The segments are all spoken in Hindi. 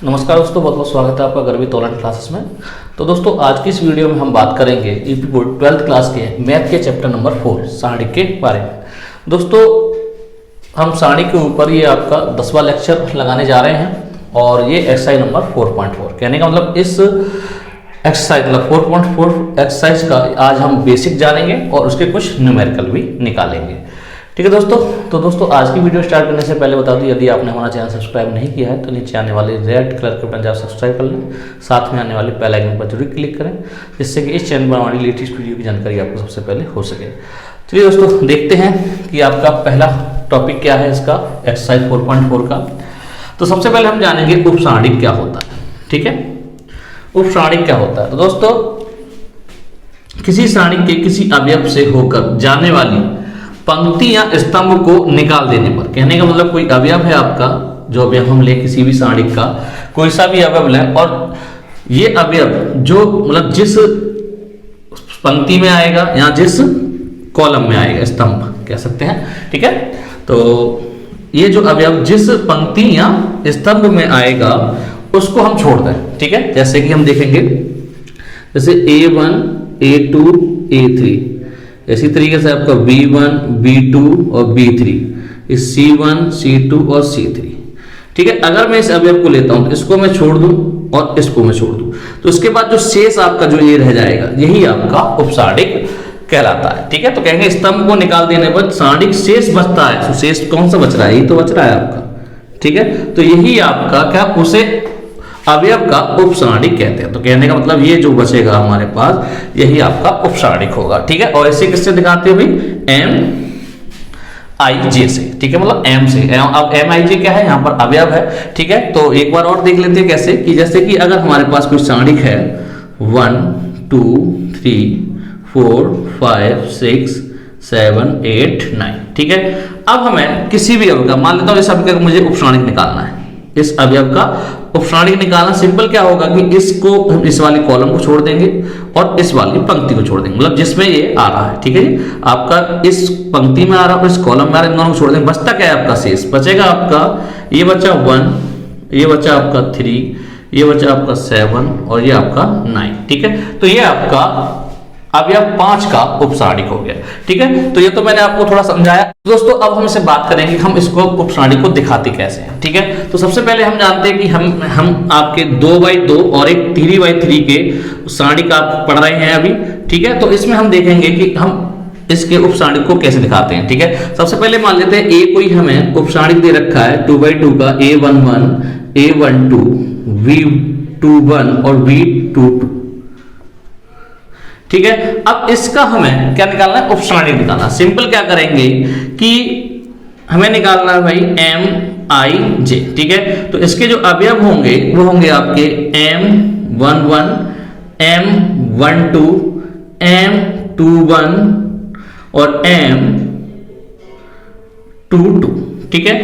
नमस्कार दोस्तों, बहुत बहुत स्वागत है आपका गर्वित ऑनलाइन क्लासेस में। तो दोस्तों आज की इस वीडियो में हम बात करेंगे यूपी बोर्ड 12th क्लास के मैथ के चैप्टर नंबर 4 सारणी के बारे में। दोस्तों हम सारणी के ऊपर ये आपका 10वां लेक्चर लगाने जा रहे हैं और ये एक्सरसाइज नंबर 4.4 कहने का मतलब इस एक्सरसाइज मतलब 4.4 एक्सरसाइज का आज हम बेसिक जानेंगे और उसके कुछ न्यूमेरिकल भी निकालेंगे। ठीक है दोस्तों, तो दोस्तों आज की वीडियो स्टार्ट करने से पहले बता दूं, यदि आपने हमारा चैनल सब्सक्राइब नहीं किया है तो नीचे आने वाले रेड कलर के बटन पर सब्सक्राइब कर लें, साथ में आने वाले बेल आइकन पर जरूर क्लिक करें जिससे कि इस चैनल पर हमारी लेटेस्ट वीडियो की जानकारी आपको सबसे पहले हो सके। चलिए दोस्तों देखते हैं कि आपका पहला टॉपिक क्या है इसका एक्सरसाइज 4.4 का। तो सबसे पहले हम जानेंगे उपसारणिक क्या होता है। ठीक है, उपसारणिक क्या होता है। तो दोस्तों किसी सारणी के किसी अवयव से होकर जाने वाली पंक्ति या स्तंभ को निकाल देने पर, कहने का मतलब कोई अवयव है आपका, जो अवयव हम ले किसी भी सारणी का कोई सा भी अवयव लें और ये अवयव जो मतलब जिस पंक्ति में आएगा या जिस कॉलम में आएगा, स्तंभ कह सकते हैं। ठीक है, तो ये जो अवयव जिस पंक्ति या स्तंभ में आएगा उसको हम छोड़ दें। ठीक है, जैसे कि हम देखेंगे जैसे A1 A2 A3, इसी तरीके से आपका B1 B2 और B3, इस C1 C2 और C3। ठीक है, अगर मैं इस अवयव को लेता हूं तो इसको मैं छोड़ दूं और इसको मैं छोड़ दूं तो इसके बाद जो शेष आपका जो ये रह जाएगा यही आपका उपसारणिक कहलाता है। ठीक है, तो कहेंगे स्तंभ को निकाल देने पर सारणिक शेष बचता है। तो शेष कौन सा बच रहा है, यही तो बच रहा है आपका। ठीक है, तो यही आपका क्या उसे अवयव का उपसारणिक कहते हैं। तो कहने का मतलब ये जो बचेगा हमारे पास यही आपका उपसारणिक होगा। ठीक है, और इसे किससे दिखाते हैं भाई, एम आई जे से। ठीक है, मतलब एम से। अब एम आई जे क्या है, यहाँ पर अवयव है। ठीक है, तो एक बार और देख लेते हैं कैसे कि जैसे कि अगर हमारे पास कोई सारणिक है 1 2 3 4 5 6 7 8 9। ठीक है, अब हमें किसी भी अवयव का मान लेता हूं इस अवयव का मुझे उपसारणिक निकालना है। इस अवयव का उपसारणिक निकालना सिंपल क्या होगा कि इसको हम इस वाली कॉलम को छोड़ देंगे और इस वाली पंक्ति को छोड़ देंगे, मतलब जिसमें ये आ रहा है। ठीक है जी, आपका इस पंक्ति में आ रहा है और इस कॉलम में आ रहा है, इन दोनों को छोड़ देंगे। बचता क्या है आपका शेष, बचेगा आपका ये बचा 1, ये बचा आपका 3, ये बचा आपका 7 और ये आपका 9। ठीक है, तो ये आपका अवयव 5 का उपसारणिक हो गया। ठीक है, तो ये तो मैंने आपको थोड़ा समझाया। दोस्तों अब हम इसे बात करेंगे हम इसको उपसारणिक को दिखाते कैसे हैं। ठीक है, तो सबसे पहले हम जानते हैं कि हम आपके 2x2 और एक 3x3 के सारणिक आप पढ़ रहे हैं अभी। ठीक है, तो इसमें हम देखेंगे कि हम इसके उपसारणिक को कैसे दिखाते हैं। ठीक है, सबसे पहले मान लेते हैं ए कोई हमें उपसारणिक दे रखा है 2x2 का, A11 A12 V21 और V22। ठीक है, अब इसका हमें क्या निकालना है, उपसारणिक निकालना। सिंपल क्या करेंगे कि हमें निकालना है भाई एम आई जे। ठीक है, तो इसके जो अवयव होंगे वो होंगे आपके M11 M12 M21 और M22। ठीक है,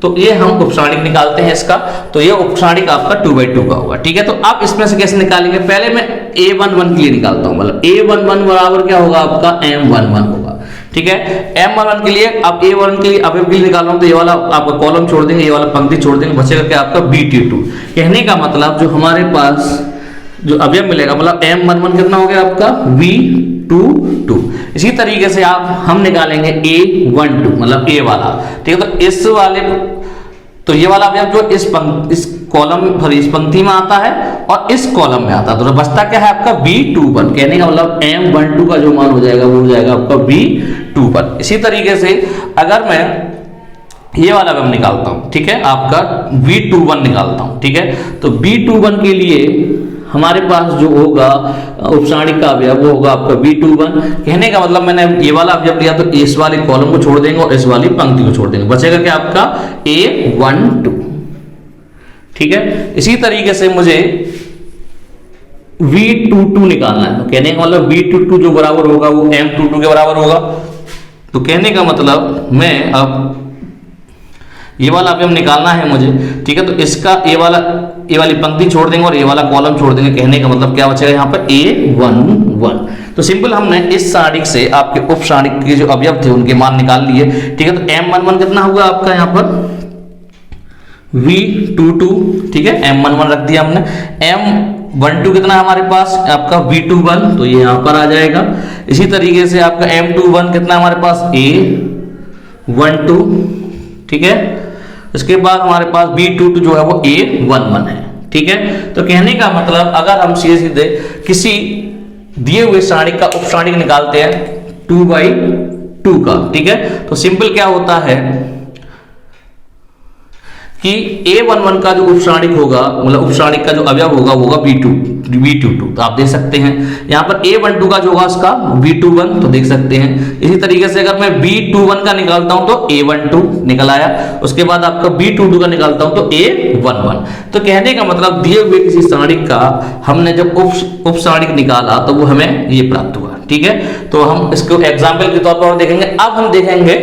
तो ये हम उपसारणिक निकालते हैं इसका। तो ये उपसारणिक आपका 2x2 का होगा। ठीक है, तो आप इसमें से कैसे निकालेंगे, पहले मैं A11 के लिए निकालता हूं, मतलब A11 बराबर क्या होगा आपका M11 होगा। ठीक है, M11 के लिए आप A11 के लिए अवयव के लिए निकाल रहा हूं तो ये वाला आपका कॉलम छोड़ देंगे, ये वाला पंक्ति छोड़ देंगे, बचेगा क्या आपका B22। कहने का मतलब जो हमारे पास जो अवयव मिलेगा मतलब M11 कितना हो गया आपका V22। इसी तरीके से हम निकालेंगे A12 मतलब A वाला। ठीक है, तो इस वाले तो ये वाला अवयव जो इस कॉलम इस पंक्ति में आता है और इस कॉलम में आता है, तो बचता क्या है आपका B21। कहने का मतलब M12 का जो मान हो जाएगा वो हो जाएगा आपका B21। इसी तरीके से अगर मैं ये वाला अवयव निकालता हूं, ठीक है, आपका V21 निकालता हूं। ठीक है, तो B21 के लिए हमारे पास जो होगा उपसारणिक का अवयव वो होगा आपका V21। कहने का मतलब मैंने ये वाला अवयव लिया तो इस वाले कॉलम को छोड़ देंगे और इस वाली पंक्ति को छोड़ देंगे, बचेगा क्या आपका A12। ठीक है, इसी तरीके से मुझे V22 निकालना है। तो कहने का मतलब V22 जो बराबर होगा वो M22 के बराबर होगा। तो कहने का मतलब मैं अब ये वाला अवयव निकालना है मुझे। ठीक है, तो इसका ये वाली पंक्ति छोड़ देंगे और ये वाला कॉलम छोड़ देंगे। कहने का मतलब क्या बचेगा यहाँ पर A11। तो सिंपल हमने इस सारणिक से आपके उपसारणिक के जो अवयव थे उनके मान निकाल लिए। ठीक है, तो M11 कितना हुआ आपका यहाँ पर V22। ठीक ठीक है, M11 रख दिया हमने। M12 कितना है हमारे पास आपका V21, तो ये यहां पर आ जाएगा। इसी तरीके से आपका M21 कितना है हमारे पास A12, ठीक है। इसके बाद हमारे पास B22 जो है वो A11 है, ठीक है। तो कहने का मतलब अगर हम सीधे किसी दिए हुए सारणिक का उपसारणिक निकालते हैं 2/2 का, ठीक है, तो सिंपल क्या होता है कि A11 का जो उपसारणिक होगा, मतलब उपसारणिक का जो अवयव होगा वो होगा B22, तो आप देख सकते हैं यहां पर A12 का जो होगा उसका B21, तो देख सकते हैं। इसी तरीके से अगर मैं B21 का निकालता हूं तो A12 निकल आया, उसके बाद आपका B22 का निकालता हूं तो A11। तो कहने का मतलब दिए हुए किसी सारणिक का हमने जब उपसारणिक निकाला तो वो हमें ये प्राप्त हुआ, ठीक है। तो हम इसको एग्जाम्पल के तौर पर देखेंगे। अब हम देखेंगे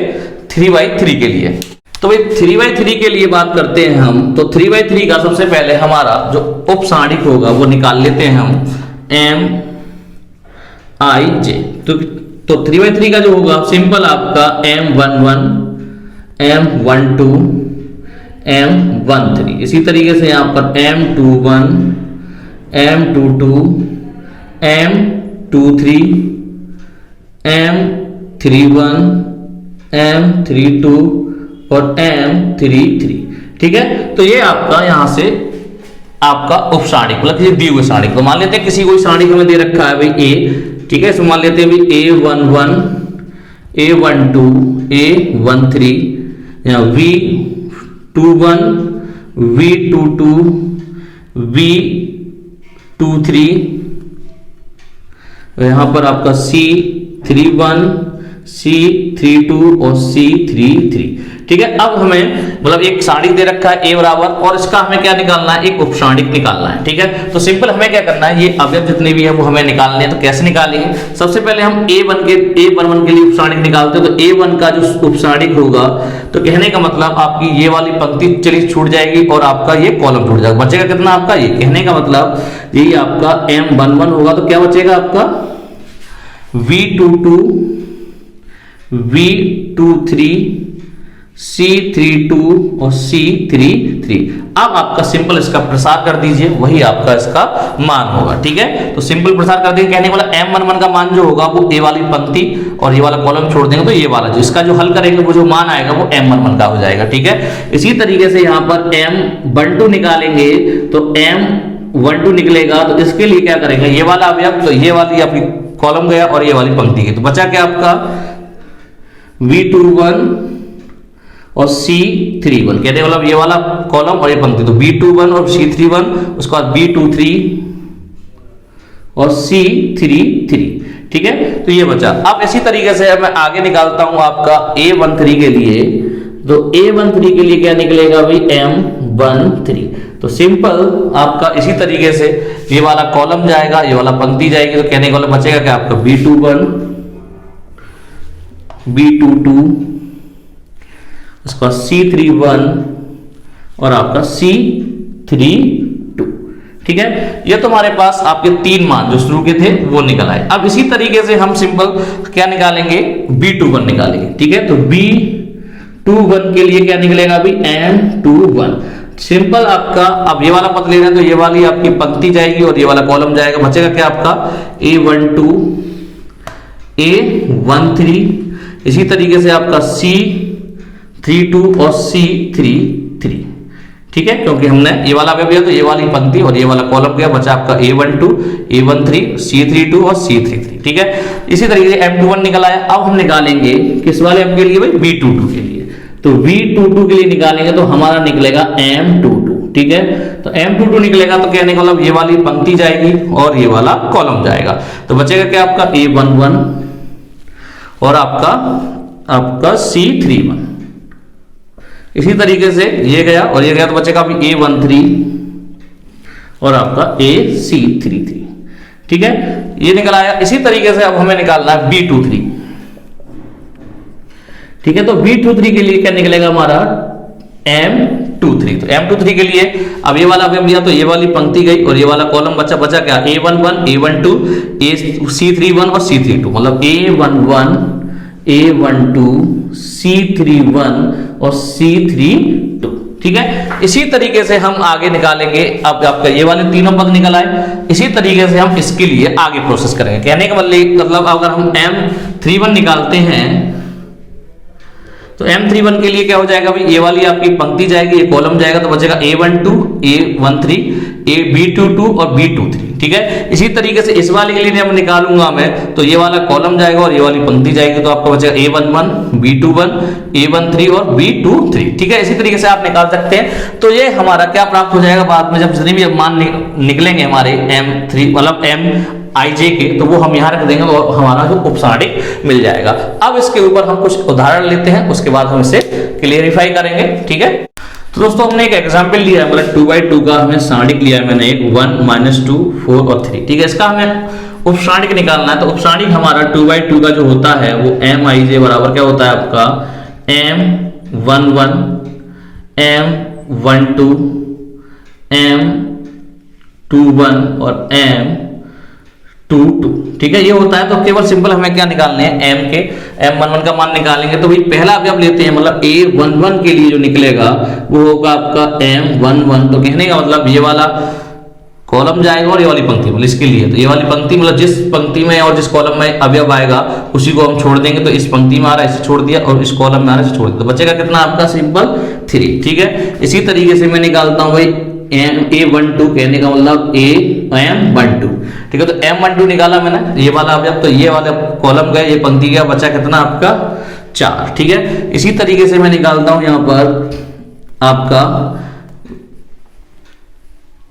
3/3 के लिए। तो भाई 3/3 के लिए बात करते हैं हम, तो 3/3 का सबसे पहले हमारा जो उपसारणिक होगा वो निकाल लेते हैं हम MIJ। तो 3/3 का जो होगा सिंपल आपका M11, M12, M13। इसी तरीके से यहां पर M21, M22, M23, M31, M32 और M33, ठीक है। तो ये आपका यहां से आपका उपसारणिक मतलब किसी दिए हुए सारणिक, तो मान लेते हैं किसी कोई सारणिक हमें दे रखा है भाई A, ठीक है। इसमें मान लेते हैं भाई A11, A12, A13, यहाँ V21, V22, V23, यहां पर आपका C31, C32 और C33, ठीक है। अब हमें मतलब एक सारणिक दे रखा है A बराबर, और इसका हमें क्या निकालना है, एक उपसारणिक निकालना है, ठीक है। तो सिंपल हमें क्या करना है, ये अवयव जितने भी है वो हमें निकालने हैं। तो कैसे निकालेंगे, सबसे पहले हम A11 के लिए उपसारणिक निकालते हैं। तो A1 का जो उपसारणिक होगा, तो कहने का मतलब आपकी ये वाली पंक्ति चलिए छूट जाएगी और आपका ये कॉलम छूट जाएगा। बचेगा कितना आपका, ये कहने का मतलब यही आपका M11 होगा। तो क्या बचेगा आपका V22, V23, C32 और C33। अब आपका सिंपल इसका प्रसार कर दीजिए, वही आपका इसका मान होगा, ठीक है। तो सिंपल प्रसार कर देंगे, कहने वाला M11 का मान जो होगा वो A वाली पंक्ति और ये वाला कॉलम छोड़ देंगे, तो ये वाला जो इसका जो हल करेंगे वो जो मान आएगा वो M11 का हो जाएगा, ठीक है। इसी तरीके से यहाँ पर M12 निकालेंगे तो M12 निकलेगा, तो इसके लिए क्या करेंगे, ये वाला अवयव, तो ये वाली आपकी कॉलम गया और ये वाली पंक्ति गई, तो बचा क्या आपका V21 और C31, कहते मतलब ये वाला कॉलम और ये पंक्ति, तो B21 और C31, उसके बाद B23 और C33, ठीक है। तो ये बचा। अब इसी तरीके से मैं आगे निकालता हूं आपका A13 के लिए। तो A13 के लिए क्या निकलेगा भाई M13। तो सिंपल आपका इसी तरीके से ये वाला कॉलम जाएगा, ये वाला पंक्ति जाएगी, तो कहने का मतलब बचेगा क्या आपका B21, B22, उसका C31 और आपका C32, ठीक है। ये तो हमारे पास आपके 3 मान जो शुरू के थे वो निकल आए। अब इसी तरीके से हम सिंपल क्या निकालेंगे, B21 निकालेंगे, ठीक है। तो B21 के लिए क्या निकलेगा अभी M21। सिंपल आपका अब ये वाला पद ले रहे हैं, तो ये वाली आपकी पंक्ति जाएगी और ये वाला कॉलम जाएगा, बचेगा क्या आपका A12, A13, इसी तरीके से आपका C32 और C33, ठीक है। क्योंकि हमने ये वाला अवयव दिया तो ये वाली पंक्ति और ये वाला कॉलम गया, बचा आपका A12, A13, C32 और C33, ठीक है। इसी तरीके से M21 निकल आया। अब हम निकालेंगे किस वाले अवयव के लिए भाई B22 के लिए। तो V22 के लिए निकालेंगे तो हमारा निकलेगा M22, ठीक है। तो M22 निकलेगा तो कहने का मतलब ये वाली पंक्ति जाएगी और ये वाला कॉलम जाएगा, तो बचेगा क्या आपका A11 और आपका C31। इसी तरीके से ये गया और ये गया, तो बचेगा अभी A13 और आपका C33, ठीक है। ये निकल आया। इसी तरीके से अब हमें निकालना है B23, ठीक है। तो B23 के लिए क्या निकलेगा हमारा M23। तो M23 के लिए अब ये वाला अवयव दिया तो ये वाली पंक्ति गई और ये वाला कॉलम बचा क्या A11, A12, C31 और C32, मतलब A11, A12, C31 और C32, ठीक है। इसी तरीके से हम आगे निकालेंगे, अब आपका ये वाले तीनों पद निकल आए, इसी तरीके से हम इसके लिए आगे प्रोसेस करेंगे। कहने का मतलब अगर हम M31 निकालते हैं तो M31 के लिए क्या हो जाएगा भाई, ये वाली आपकी पंक्ति जाएगी, ये कॉलम जाएगा, तो बचेगा A12, A13, B22 और B23, ठीक है। इसी तरीके से इस वाले के लिए जब निकालूंगा मैं तो ये वाला कॉलम जाएगा और ये वाली पंक्ति जाएगी, तो आपका बचेगा A11, B21, A13 और B23, ठीक है। इसी तरीके से आप निकाल सकते हैं। तो ये हमारा क्या प्राप्त हो जाएगा बाद में, जब जितने भी मान निकलेंगे हमारे M3 मतलब MIJ के, तो वो हम यहाँ रख देंगे तो हमारा जो उपसारणिक मिल जाएगा। अब इसके ऊपर हम कुछ उदाहरण लेते हैं, उसके बाद हम इसे क्लियरिफाई करेंगे, ठीक है। तो दोस्तों हमने एक एग्जांपल लिया है, मतलब 2x2 का हमें सारणिक लिया है मैंने, 1, -2, 4 और 3, ठीक है। इसका हमें उपसारणिक निकालना है। तो उपसारणिक हमारा 2x2 का जो होता है वो MIJ बराबर क्या होता है आपका, M11, M12, M21 और M22, ठीक है, ये होता है। तो केवल सिंपल हमें क्या निकालने हैं, M11 का मान निकालेंगे। तो भाई पहला अभी आप लेते हैं, मतलब A11 के लिए जो निकलेगा वो होगा आपका M11। तो कहने का मतलब ये वाला कॉलम जाएगा और ये वाली पंक्ति, मतलब इसके लिए तो ये वाली पंक्ति मतलब जिस पंक्ति में और जिस कॉलम में अवयव आएगा उसी को हम छोड़ देंगे। तो इस पंक्ति में आ रहा है इसे छोड़ दिया और इस कॉलम में आ रहा है इसे छोड़ दिया, तो बचेगा कितना आपका सिंपल 3, ठीक है। इसी तरीके से मैं निकालता हूँ भाई A12, कहने का मतलब M12, ठीक है। तो M12 निकाला मैंने, ये वाला अवयव, तो ये वाला कॉलम गया, ये पंक्ति गया, बचा कितना आपका 4, ठीक है। इसी तरीके से मैं निकालता हूं यहां पर आपका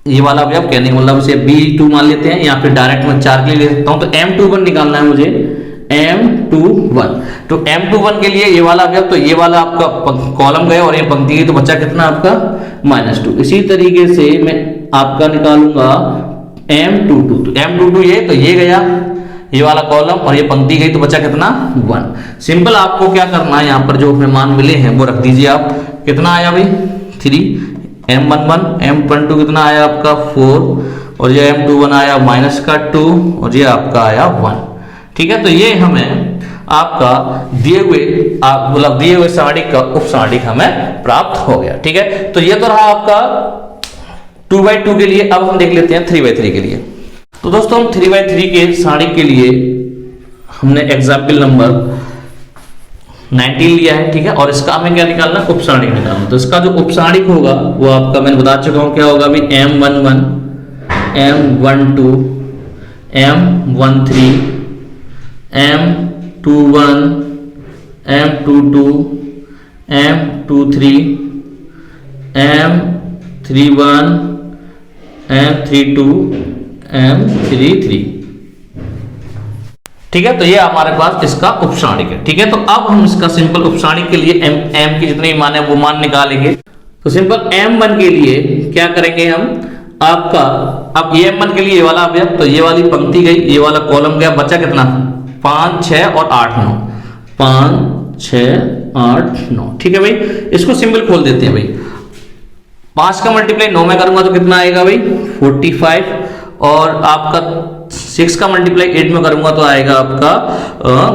ये वाला अवयव, कहने का मतलब इसे B2 मान लेते हैं, या फिर डायरेक्ट मैं 4 के लिए ले सकता हूं। तो M21 निकालना है मुझे, M21। तो M21 के लिए ये वाला अवयव, तो ये वाला आपका कॉलम गया और ये पंक्ति गई, तो बचा कितना आपका -2। इसी तरीके से मैं आपका निकालूंगा M22। तो M22 ये, तो ये गया ये वाला कॉलम और ये पंक्ति गई, तो बचा कितना 1। सिंपल आपको क्या करना है, यहाँ पर जो हमें मान मिले हैं वो रख दीजिए आप। कितना आया भाई 3, M11, M12 कितना आया आपका 4 और ये M21 आया -2 और ये आपका आया 1, ठीक है। तो ये हमें आपका दिए हुए सारणिक का उपसारणिक हमें प्राप्त हो गया, ठीक है। तो ये तो रहा आपका 2x2 के लिए। अब हम देख लेते हैं 3x3 के लिए। तो दोस्तों हम 3x3 के सारणिक के लिए हमने एग्जाम्पल नंबर 19 लिया है, ठीक है। और इसका हमें क्या निकालना, उपसारणिक निकालना। तो इसका जो उपसारणिक होगा वो आपका मैंने बता चुका हूं क्या होगा अभी, M11, M12, M13, M21, M22, M23, M31, M32, M33, ठीक है। तो ये हमारे पास इसका उपसारणिक है, ठीक है। तो अब हम इसका सिंपल उपसारणिक के लिए M की जितने मान है वो मान निकालेंगे। तो सिंपल M1 के लिए क्या करेंगे हम, आपका अब ये M1 के लिए ये वाला अवयव, तो ये वाली पंक्ति गई, ये वाला कॉलम गया, बचा कितना 5, 6 और 8, 9, 5, 6, 8, 9, ठीक है भाई। इसको सिंपल खोल देते हैं भाई। 5 का मल्टीप्लाई 9 में करूंगा तो कितना आएगा भाई 45, और आपका 6 का मल्टीप्लाई 8 में करूंगा तो आएगा आपका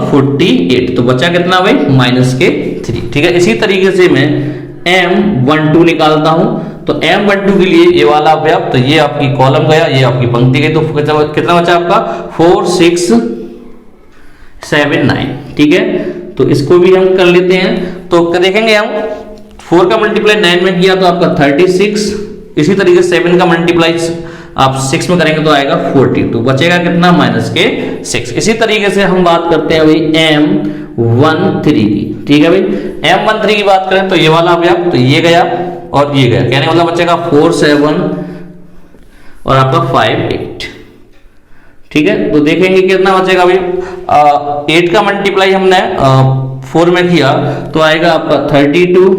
48। तो बचा कितना भाई -3, ठीक है। इसी तरीके से मैं M12 निकालता हूं। तो M12 के लिए ये वाला अवयव, तो ये आपकी कॉलम गया, ये आपकी पंक्ति गई, तो कितना बचा आपका 4, 6, 7, 9, ठीक है। तो इसको भी हम कर लेते हैं। तो देखेंगे हम 4 का मल्टीप्लाई 9 में किया तो आपका 36, इसी तरीके से 7 का मल्टीप्लाई आप 6 में करेंगे तो आएगा 40, तो बचेगा कितना -6। इसी तरीके से हम बात करते हैं भाई M13 की, ठीक है भाई। M13 की बात करें तो ये वाला अवयव, तो ये गया और ये गया, कहने का मतलब बचेगा 4, 7 और आपका 5, 8, ठीक है। तो देखेंगे कितना बचेगा भाई 8 का मल्टीप्लाई हमने 4 में किया तो आएगा आपका 32,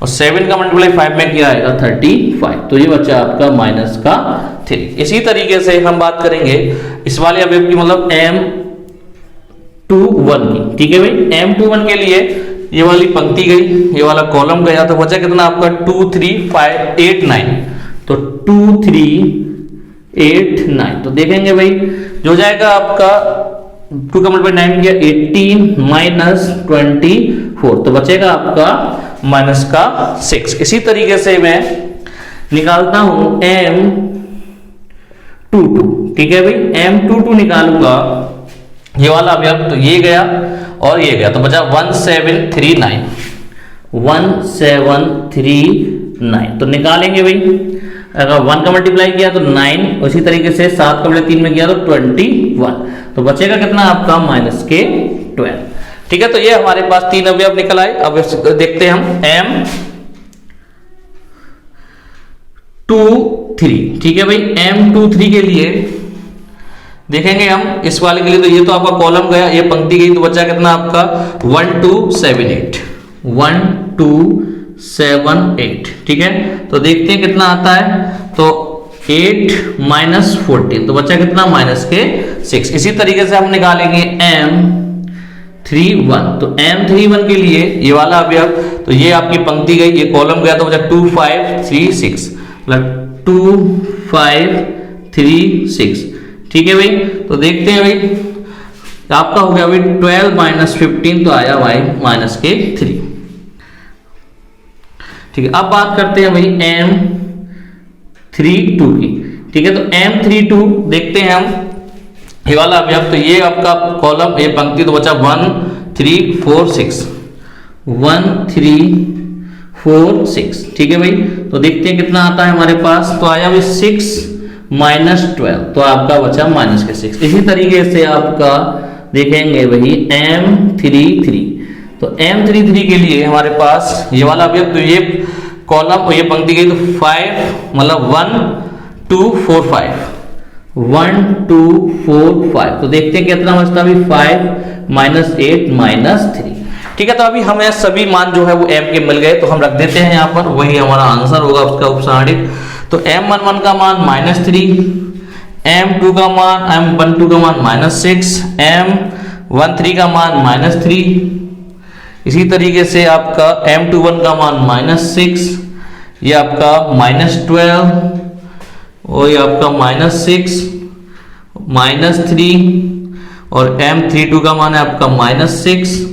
और 7 का मल्टीप्लाई 5 में किया आएगा 35, तो ये बचा आपका -3। इसी तरीके से हम बात करेंगे इस वाले अवयव की, मतलब M21 की, ठीक है भाई। M21 के लिए ये वाली पंक्ति गई, ये वाला कॉलम गया, तो बचा कितना आपका 2, 3, 5, 8, 9, तो 2, 3, 8, 9। तो देखेंगे भाई जो जाएगा आपका 2 का मल्टीप्लाई 9 किया 18 -24, तो बचेगा आपका माइनस का 6। इसी तरीके से मैं निकालता हूं M22, ठीक है भाई, M22 निकालूंगा ये वाला अवयव, तो ये गया और ये गया, तो बचा 1739 तो निकालेंगे भाई। अगर 1 का मल्टीप्लाई किया तो 9, उसी तरीके से 7 का 3 में किया तो 21, तो बचेगा कितना आपका माइनस के 12, ठीक है। तो ये हमारे पास 3 अवयव निकल आए। अब देखते हैं हम M23, ठीक है भाई। M23 के लिए देखेंगे हम इस वाले के लिए, तो ये तो आपका कॉलम गया, ये पंक्ति गई, तो बचा कितना आपका 1278, ठीक है। तो देखते हैं कितना आता है, तो 8 माइनस 14, तो बचा कितना माइनस के 6। इसी तरीके से हम निकालेंगे M31, तो M31 के लिए ये वाला अवयव, तो ये आपकी पंक्ति गई, ये कॉलम गया, तो बचा 2536, मतलब 2536, ठीक है भाई। तो देखते हैं भाई, आपका हो गया भाई 12 माइनस 15, तो आया भाई माइनस के 3, ठीक है। अब बात करते हैं भाई M32 की, ठीक है। तो M32 देखते हैं हम ये वाला अवयव, तो ये आपका कॉलम, ये पंक्ति, तो बचा 1346, ठीक है भाई। तो देखते हैं कितना आता है हमारे पास, तो आया भाई 6 माइनस 12, तो आपका बचा माइनस के 6। इसी तरीके से आपका देखेंगे वही M33, तो M33 के लिए हमारे पास ये वाला अवयव, तो ये कॉलम और ये पंक्ति गई, तो 5 मतलब 1245, तो देखते हैं कितना बचता है 5 माइनस 8 माइनस 3, ठीक है। तो अभी हमें सभी मान जो है वो M के मिल गए, तो हम रख देते हैं यहाँ पर, वही हमारा आंसर होगा उसका उपसारणिक। तो M11 का मान -3, M2 का मान, M12 का मान -6, M13 का मान -3, इसी तरीके से आपका M21 का मान -6, ये आपका -12, और ये आपका -6 -3, और M32 का मान है आपका -6,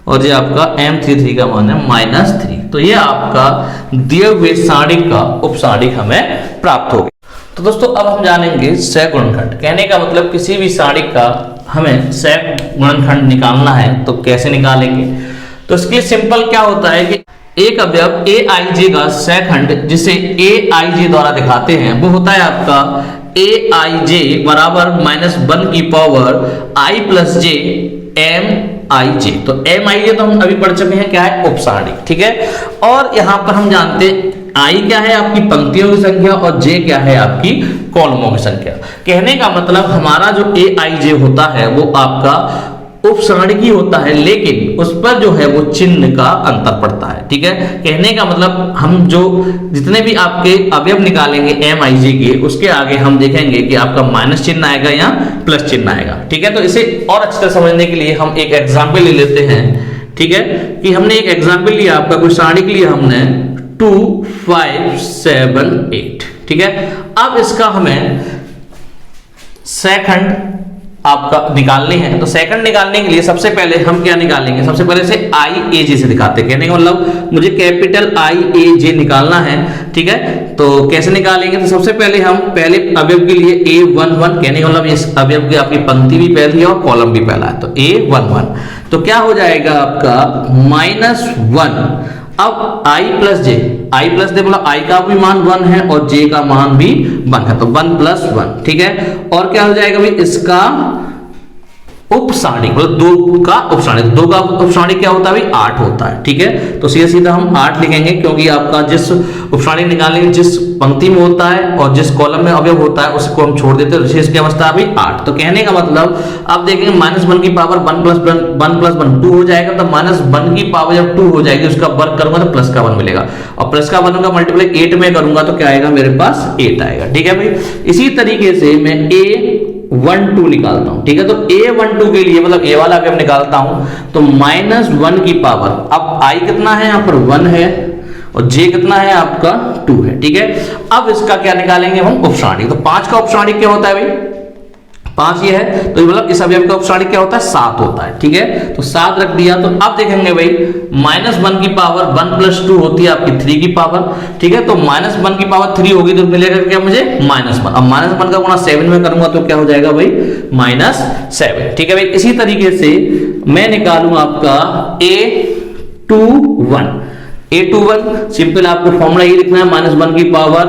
और ये आपका M33 का मान है -3। तो ये आपका दिए हुए सारणिक का उपसारणिक हमें प्राप्त हो गया। तो दोस्तों अब हम जानेंगे सह गुणनखंड। कहने का मतलब किसी भी सारणिक का हमें सह गुणनखंड निकालना है, तो कैसे निकालेंगे। तो इसके लिए सिंपल क्या होता है कि एक अवयव aij का सहखंड जिसे aij द्वारा दिखाते हैं, वो होता है आपका aij बराबर -1 की power i plus j mij। तो mij तो हम अभी पढ़ चुके हैं क्या है, उपसारणिक, ठीक है। और यहां पर हम जानते हैं i क्या है आपकी पंक्तियों की संख्या, और j क्या है आपकी कॉलमों की संख्या। कहने का मतलब हमारा जो aij होता है वो आपका उपसारणिक ही होता है, लेकिन उस पर जो है वो चिन्ह का अंतर पड़ता है, ठीक है। कहने का मतलब हम जो जितने भी आपके अवयव निकालेंगे mij के, उसके आगे हम देखेंगे कि आपका माइनस चिन्ह आएगा या प्लस चिन्ह आएगा, ठीक है। तो इसे और अच्छी तरह समझने के लिए हम एक एग्जाम्पल ले लेते हैं, ठीक है। कि हमने एक एग्जाम्पल लिया, आपका कोई सारणिक लिया हमने 2 5 7 8, ठीक है। अब इसका हमें सहखंड आपका निकालने हैं, तो सेकंड निकालने के लिए सबसे पहले हम क्या निकालेंगे, सबसे पहले से आई ए जे से दिखाते हैं। कहने का मतलब मुझे कैपिटल आई ए जे निकालना है, ठीक है। तो कैसे निकालेंगे, तो सबसे पहले हम पहले अवयव के लिए A11, कहने का मतलब इस अवयव की आपकी पंक्ति भी पहली है और कॉलम भी पहला है, तो A11, तो क्या हो जाएगा आपका -1। अब i plus J, i plus J मतलब i का भी मान 1 है और j का मान भी 1 है, तो 1 + 1, ठीक है। और क्या हो जाएगा भाई इसका उपसारणिक, मतलब 2 का उपसारणिक, 2 का उपसारणिक क्या होता है भाई 8 होता है, ठीक है। तो सीधा सीधा हम 8 लिखेंगे, क्योंकि आपका जिस उपसारणिक निकालेंगे जिस पंक्ति में होता है और जिस कॉलम में अवयव होता है उसको हम छोड़ देते हैं, शेष की अवस्था है भाई 8। तो कहने का मतलब अब देखेंगे -1 की पावर 1 + 1 2 हो जाएगा, तो -1 की पावर जब 2 हो जाएगी उसका वर्ग करूंगा तो प्लस का 1 मिलेगा, और प्लस का 1 का मल्टीप्लाई 8 में करूंगा तो क्या आएगा मेरे पास 8 आएगा, ठीक है भाई। इसी तरीके से मैं A12 निकालता हूं, ठीक है। तो A12 के लिए मतलब A वाला अवयव निकालता हूं, तो -1 की पावर, अब I कितना है यहाँ पर 1 है और J कितना है आपका 2 है, ठीक है। अब इसका क्या निकालेंगे हम उपसारणिक, तो 5 का उपसारणिक क्या होता है भाई, 5 ये है, तो मतलब इस अवयव का उपसारणिक क्या होता है 7 होता है। ठीक है, तो 7 रख दिया। तो अब देखेंगे भाई -1 की पावर 1 + 2 होती है आपकी 3 की पावर। ठीक है, तो -1 की पावर 3 होगी तो मिलेगा क्या मुझे -1। अब -1 का गुणा 7 में करूंगा तो क्या हो जाएगा भाई -7। ठीक है भाई, इसी तरीके से मैं निकालूं आपका A21 सिंपल आपको फॉर्मूला ये लिखना है -1 की पावर।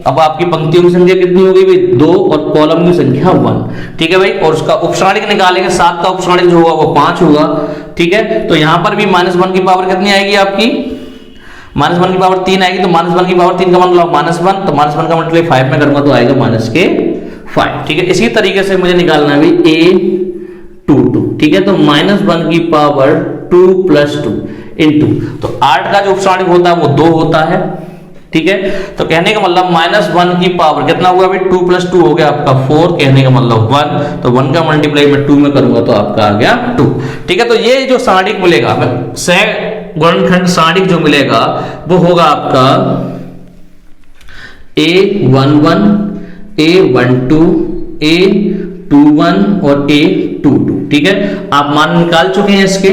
अब आपकी पंक्तियों की संख्या कितनी होगी भाई 2 और कॉलम की संख्या 1। ठीक है भाई, और उसका उपसारणिक निकालेंगे, 7 का उपसारणिक जो होगा वो 5 होगा। ठीक है, तो यहां पर भी -1 की पावर कितनी आएगी आपकी, -1 की पावर 3 आएगी। तो -1 की पावर 3 का मतलब -1, तो -1 का मल्टीप्लाई 5 में करूंगा तो आएगा -5। ठीक है, इसी तरीके से मुझे निकालना है भाई A22। ठीक है, तो -1 की पावर 2 + 2 इंटू, तो 8 का जो उपसारणिक होता है वो 2 होता है। ठीक है, तो कहने का मतलब -1 की पावर कितना हुआ भाई 2 + 2 हो गया आपका 4, कहने का मतलब 1। तो 1 का मल्टीप्लाई मैं 2 में करूंगा तो आपका आ गया 2। ठीक है, तो ये जो सारणिक मिलेगा, गुणनखंड सारणिक जो मिलेगा वो होगा आपका A11, A12, A21 और A22। ठीक है, आप मान निकाल चुके हैं इसके।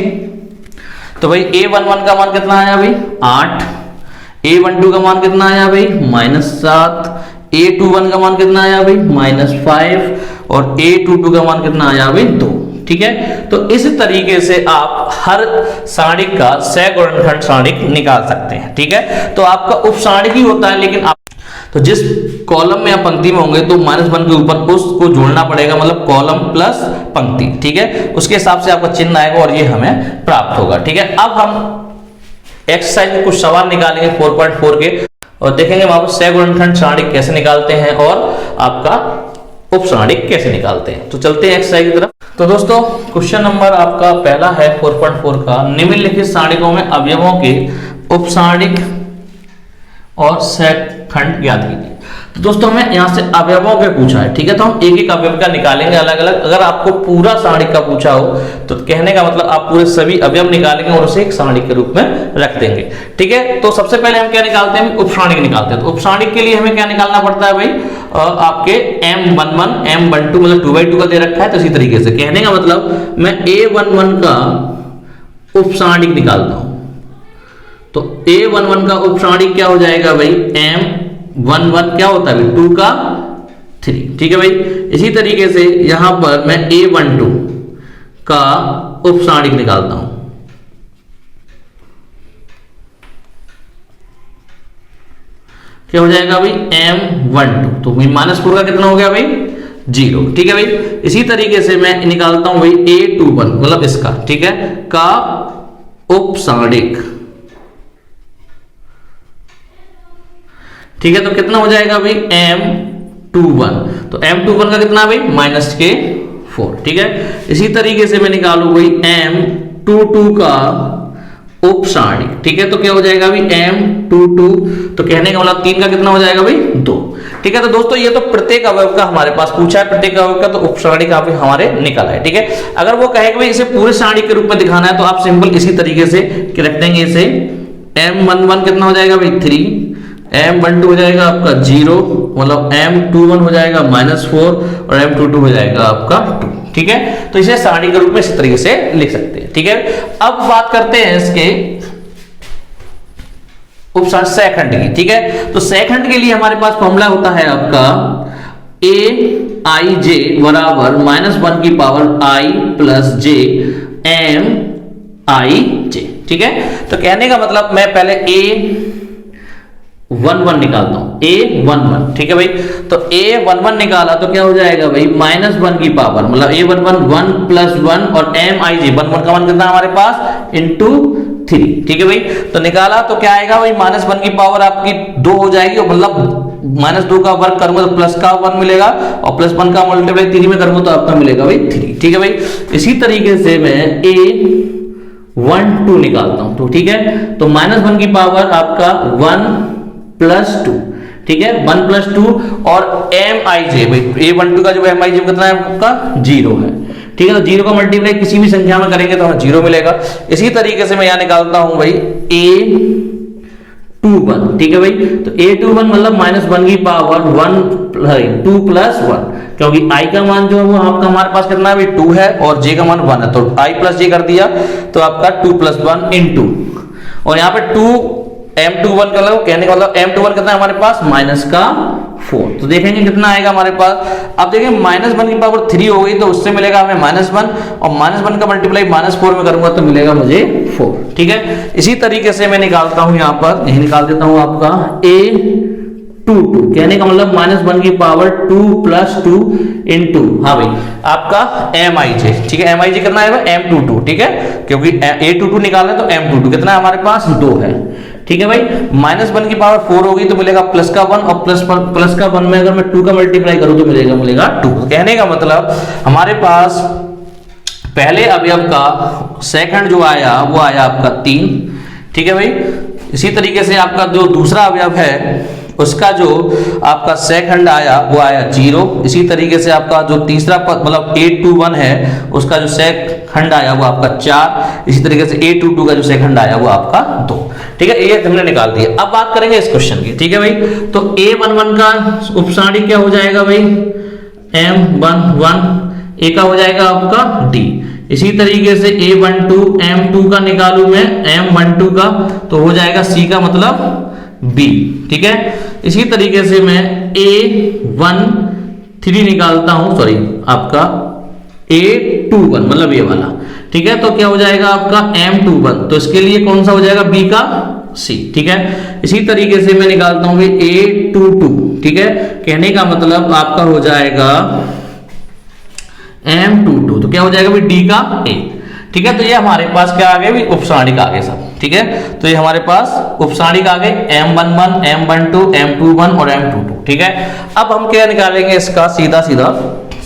तो भाई A11 का मान कितना आया भाई 8, A12 का मान कितना आया भाई -7, A21 का मान कितना आया भाई -5 और A22 का मान कितना आया भाई 2। ठीक है, तो इस तरीके से आप हर सारणिक का सगुणनखंड सारणिक निकाल सकते हैं। ठीक है, तो आपका उपसारणिक ही होता है, लेकिन आप तो जिस कॉलम में या पंक्ति में होंगे तो -1 के ऊपर उसको जोड़ना पड़ेगा, मतलब कॉलम प्लस पंक्ति। ठीक है, उसके हिसाब से आपका चिन्ह आएगा और ये हमें प्राप्त होगा। ठीक है, अब हम एक्सरसाइज में कुछ सवाल निकालेंगे 4.4 के और देखेंगे वहां पर सगुणनखंड सारणिक कैसे निकालते हैं और आपका उपसारणिक कैसे निकालते हैं। तो चलते हैं एक्सरसाइज की तरफ। तो दोस्तों क्वेश्चन नंबर आपका पहला है 4.4 का, निम्नलिखित सारणिकों में अवयवों के उपसारणिक और सगखंड ज्ञात कीजिए। तो दोस्तों हमें यहाँ से अवयवों के पूछा है। ठीक है, तो हम एक एक अवयव का निकालेंगे अलग अलग। अगर आपको पूरा सारणिक का पूछा हो तो कहने का मतलब आप पूरे सभी अवयव निकालेंगे और उसे एक सारणिक के रूप में रख देंगे। ठीक है, तो सबसे पहले हम क्या निकालते हैं, उपसारणिक निकालते हैं। तो उपसारणिक के लिए हमें क्या निकालना पड़ता है भाई, आपके M11, M12 मतलब 2/2 का दे रखा है। तो इसी तरीके से कहने का मतलब मैं A11 का उपसारणिक निकालता हूं। तो A11 का उपसारणिक क्या हो जाएगा भाई M11 क्या होता है भाई 2 का 3। ठीक है भाई, इसी तरीके से यहां पर मैं A12 का उपसारणिक निकालता हूं। क्या हो जाएगा भाई M12, तो -4 का कितना हो गया भाई 0। ठीक है भाई, इसी तरीके से मैं निकालता हूं भाई A21 मतलब इसका, ठीक है, का उपसारणिक। ठीक है, तो कितना हो जाएगा भाई M21, तो M21 का कितना भाई -4। ठीक है, इसी तरीके से मैं निकालू भाई M22 का उपसारणिक। ठीक है, तो क्या हो जाएगा भाई M22, तो कहने का मतलब 3 का कितना हो जाएगा भाई 2। ठीक है, तो दोस्तों ये तो प्रत्येक अवयव का हमारे पास पूछा है, प्रत्येक अवयव का तो उपसारणिक हमारे निकला है। ठीक है, अगर वो कहे कि भाई इसे पूरे सारणिक के रूप में दिखाना है तो आप सिंपल इसी तरीके से रख देंगे इसे। M11 कितना हो जाएगा भाई 3, M12 हो जाएगा आपका 0, मतलब M21 हो जाएगा -4 और M22 हो जाएगा आपका 2। ठीक है, तो इसे सारणी के रूप में इस तरीके से लिख सकते हैं। ठीक है, अब बात करते हैं इसके उपसार सहखंड की। ठीक है, तो सहखंड के लिए हमारे पास फॉर्मूला होता है आपका Aij बराबर -1 की पावर I + j Mij। ठीक है, तो कहने का मतलब मैं पहले A11 निकालता हूं, A11। ठीक है भाई, तो A11 निकाला तो क्या हो जाएगा भाई -1 की पावर, मतलब A11 1 + 1 और Mij 11 का मान कितना हमारे पास × 3। ठीक है भाई, तो निकाला तो क्या आएगा भाई -1 की पावर आपकी 2 हो जाएगी, और मतलब -2 का वर्ग करूंगा तो प्लस का 1 मिलेगा, और +1 का मल्टीप्लाई 3 में करूंगा तो आपका मिलेगा भाई 3। ठीक है भाई, इसी तरीके से मैं A12 निकालता हूं। तो ठीक है, तो -1 की पावर आपका 1 + 2। ठीक है, 1 + 2 और Mij भाई A12 का जो Mij कितना है आपका 0 है। ठीक है, तो 0 का मल्टीप्लाई किसी भी संख्या में करेंगे तो हमें 0 मिलेगा। इसी तरीके से मैं यहां निकालता हूं भाई 1, ठीक है भाई। तो a21 मतलब -1 की पावर 2 + 1, क्योंकि i का मान जो है वो आपका हमारे पास कितना है 2 है और j का मान 1 है, तो i + j कर दिया तो आपका 2 + 1 × और यहाँ पे 2 m21 का कहने का मतलब m21 कितना है हमारे पास -4, तो देखेंगे कितना आएगा हमारे पास। अब देखिए -1 की पावर 3 हो गई तो उससे मिलेगा हमें -1 और -1 का मल्टीप्लाई -4 में करूंगा तो मिलेगा मुझे 4, ठीक है। इसी तरीके से मैं निकालता हूं यहाँ पर, यही निकाल देता हूं आपका a22, कहने का मतलब -1 की पावर 2 + 2 × हाँ भाई आपका mij, ठीक है। mij कितना है m22, ठीक है, क्योंकि a22 निकालना है तो m22 कितना है हमारे पास 2 है, ठीक है भाई। -1 की पावर 4 होगी तो मिलेगा +1 और प्लस का 1 में अगर मैं 2 का मल्टीप्लाई करूं तो मिलेगा 2। कहने का मतलब हमारे पास पहले अवयव का सेकंड जो आया वो आया आपका 3, ठीक है भाई। इसी तरीके से आपका जो दूसरा अवयव है उसका जो आपका सेकंड आया वो आया 0। इसी तरीके से आपका जो तीसरा पद मतलब 821 है उसका जो सेकंड आया वो आपका 4। इसी तरीके से 822 का जो सेकंड आया वो आपका 2, ठीक है। ये हमने निकाल दिया। अब बात करेंगे इस क्वेश्चन की, ठीक है भाई। तो a11 का उपसारी क्या हो जाएगा भाई m11, a का हो जाएगा आपका d। इसी तरीके से a12 m2 का निकालू मैं m12 का तो हो जाएगा c का मतलब b, ठीक है। इसी तरीके से मैं a13 निकालता हूं, सॉरी आपका a21 मतलब ये वाला, ठीक है। तो क्या हो जाएगा आपका m21, तो इसके लिए कौन सा हो जाएगा b का c, ठीक है। इसी तरीके से मैं निकालता हूं a22, ठीक है, कहने का मतलब आपका हो जाएगा m22, तो क्या हो जाएगा भाई d का a, ठीक है। तो ये हमारे पास क्या आ गए भाई उपसारणिक आ गए सब, ठीक है। तो ये हमारे पास उपसारणिक आ गए m11 m12 m21 और m22, ठीक है। अब हम क्या निकालेंगे इसका सीधा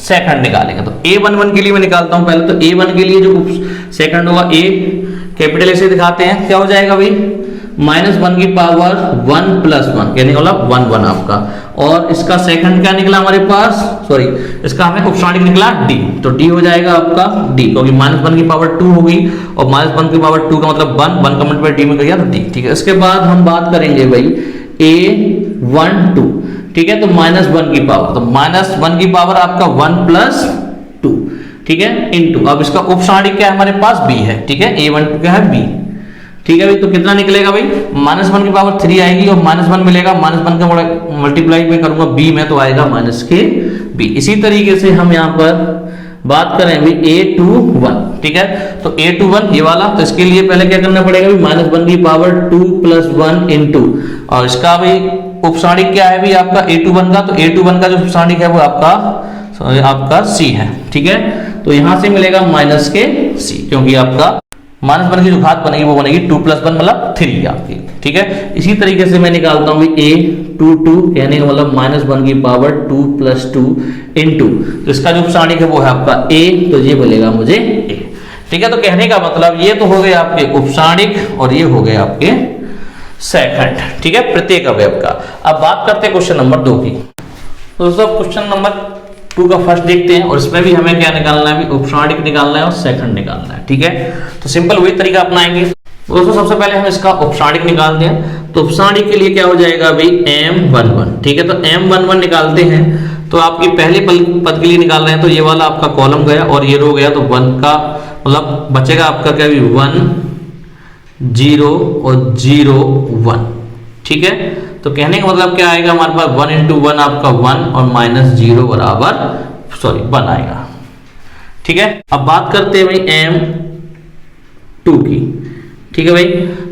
सेकंड निकालेंगे। तो a11 के लिए मैं निकालता हूं पहले। तो a1 के लिए जो सेकंड होगा a कैपिटल ए से दिखाते हैं, क्या हो जाएगा भाई -1 की पावर 1 + 1, कहने का मतलब 1 1 आपका। और इसका सेकंड क्या निकला हमारे पास, सॉरी इसका हमें उपसारणिक निकला d, तो d हो जाएगा आपका d, क्योंकि -1 की पावर 2 होगी और -1 की पावर 2 का मतलब 1 का मल्टीप्लाई d में कर दिया तो d, ठीक है। इसके बाद हम बात करेंगे भाई a12, ठीक है। तो -1 की पावर, तो -1 की पावर आपका 1 + 2, ठीक है, × अब इसका उपसारणिक क्या है हमारे पास b है, ठीक है। a12 क्या है b, ठीक है भाई। तो कितना निकलेगा भाई -1 की पावर 3 आएगी और -1 मिलेगा, -1 का मल्टीप्लाई में करूंगा b में तो आएगा -b। इसी तरीके से हम यहाँ पर बात करें भाई a21, ठीक है। तो a21 ये वाला, तो इसके लिए पहले क्या करना पड़ेगा भाई -1 की पावर 2 + 1 × और इसका भाई उपसारणिक क्या है भाई आपका a21 का, तो a21 का जो उपसारणिक है वो आपका c है, ठीक है। तो यहां से मिलेगा -c, क्योंकि आपका -1 की जो घात बनेगी वो बनेगी 2 + 1 मतलब 3 आपकी, ठीक है। इसी तरीके से मैं निकालता हूं a22, कहने का मतलब -1 की पावर 2 + 2 × तो इसका जो उपसारणिक है वो है आपका a, तो ये बोलेगा मुझे a, ठीक है। तो कहने का मतलब ये तो हो गए आपके उपसारणिक और ये हो गए आपके सेकंड, ठीक है, प्रत्येक अवयव का। अब बात करते हैं क्वेश्चन नंबर 2 की। तो दोस्तों क्वेश्चन नंबर 2 का फर्स्ट देखते हैं और इसमें भी हमें क्या निकालना है, उपसारणिक निकालना है और सेकंड निकालना है, ठीक है। तो सिंपल वही तरीका अपनाएंगे। दोस्तों सबसे पहले हम इसका उपसारणिक निकालते हैं। तो उपसारणिक के लिए क्या हो जाएगा भाई m11, ठीक है। तो m11 निकालते हैं तो आपकी पहले पद के लिए निकाल रहे हैं, तो ये वाला आपका कॉलम गया और ये रो गया, तो 1 का मतलब बचेगा आपका क्या भी 1 0 और 0 1, ठीक है। तो कहने का मतलब क्या आएगा हमारे पास 1 × 1 आपका 1 और -0 बराबर 1 आएगा, ठीक है। अब बात करते हैं भाई m2 की, ठीक है भाई।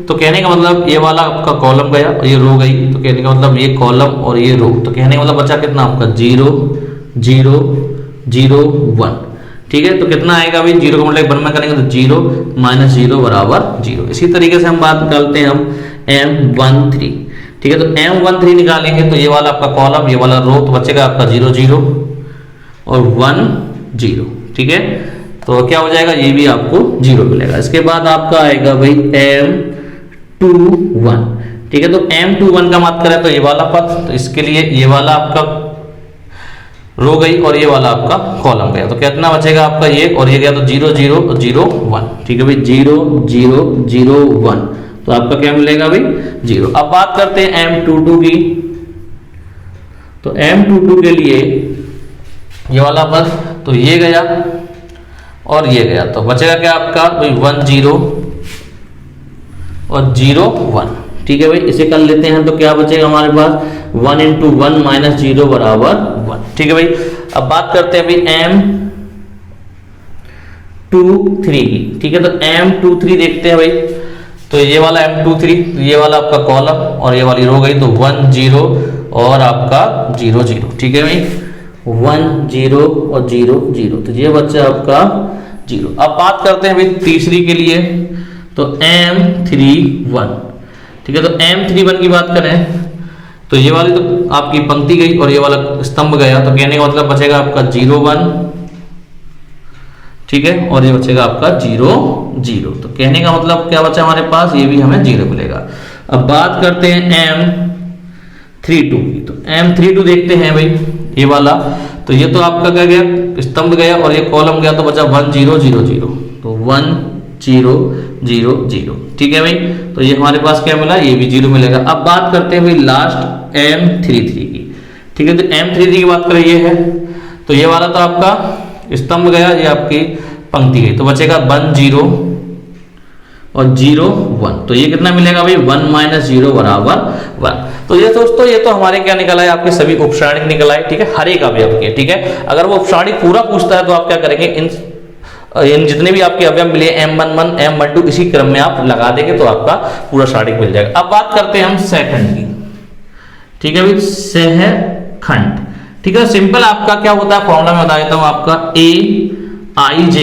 तो कहने का मतलब ये वाला आपका कॉलम गया और ये रो गई, तो कहने का मतलब ये कॉलम और ये रो, तो कहने का मतलब बचा कितना आपका 0 0 0 1, ठीक है। तो कितना आएगा भाई 0 का मतलब 1 में करेंगे तो 0 -0 बराबर 0। इसी तरीके से हम बात निकालते हैं हम m13, ठीक है। तो m13 निकालेंगे तो ये वाला आपका कॉलम ये वाला रो, तो बचेगा आपका 0 0 और 1 0, ठीक है। तो क्या हो जाएगा ये भी आपको 0 मिलेगा। इसके बाद आपका आएगा भाई m21, ठीक है। तो m21 का बात करें तो ये वाला पद, तो इसके लिए ये वाला आपका रो गई और ये वाला आपका कॉलम गया, तो कितना बचेगा आपका ये और ये गया, तो 0 0 0 1, ठीक है भाई 0 0 0 1 तो आपका क्या मिलेगा भाई 0। अब बात करते हैं M22 की। तो M22 के लिए ये वाला पद, तो ये गया और ये गया, तो बचेगा क्या आपका भाई 1 0 और 0 1। ठीक है भाई, इसे कर लेते हैं तो क्या बचेगा हमारे पास 1 इंटू 1 माइनस 0 बराबर 1। ठीक है भाई, अब बात करते हैं भाई M23 की। ठीक है, तो M23 देखते हैं भाई। तो ये वाला M23, ये वाला आपका कॉलम और ये वाली रो गई, तो 1 0 और आपका 0 0। ठीक है भाई, 1 0 और 0 0, तो ये बच्चा आपका 0। अब बात करते हैं भाई तीसरी के लिए, तो M31। ठीक है, तो M31 की बात करें तो ये वाली तो आपकी पंक्ति गई और ये वाला स्तंभ गया, तो कहने का मतलब बचेगा आपका 0 1। ठीक है, और ये बचेगा आपका 0 0। तो कहने का मतलब क्या बचा हमारे पास, ये भी हमें 0 मिलेगा। अब बात करते हैं M32 की। तो M32 देखते हैं भाई, ये वाला तो ये तो आपका क्या गया, स्तंभ गया और ये कॉलम गया, तो बचा 1 0 0 0। तो 1 0 0 0। ठीक है भाई, तो ये हमारे पास क्या मिला, ये भी 0 मिलेगा। अब बात करते हैं भाई लास्ट M33 की। ठीक है, तो M33 की बात करें, ये है तो ये वाला तो आपका स्तंभ गया, ये आपकी पंक्ति गई, तो बचेगा 1 0 और 0 1। तो ये कितना मिलेगा भाई 1 माइनस 0 बराबर 1। तो ये दोस्तों, ये तो हमारे क्या निकल आए, आपके सभी उपसारणिक निकल आए। ठीक है, हर एक अवयव के। ठीक है, अगर वो उपसारणिक पूरा पूछता है तो आप क्या करेंगे, इन जितने भी आपके अवयव मिले M11 M12 इसी क्रम में आप लगा देंगे तो आपका पूरा सारणिक मिल जाएगा। अब बात करते हैं हम सहखंड की। ठीक है भाई, सहखंड। ठीक है, सिंपल आपका क्या होता है, फॉर्मूला में बता देता हूं आपका aij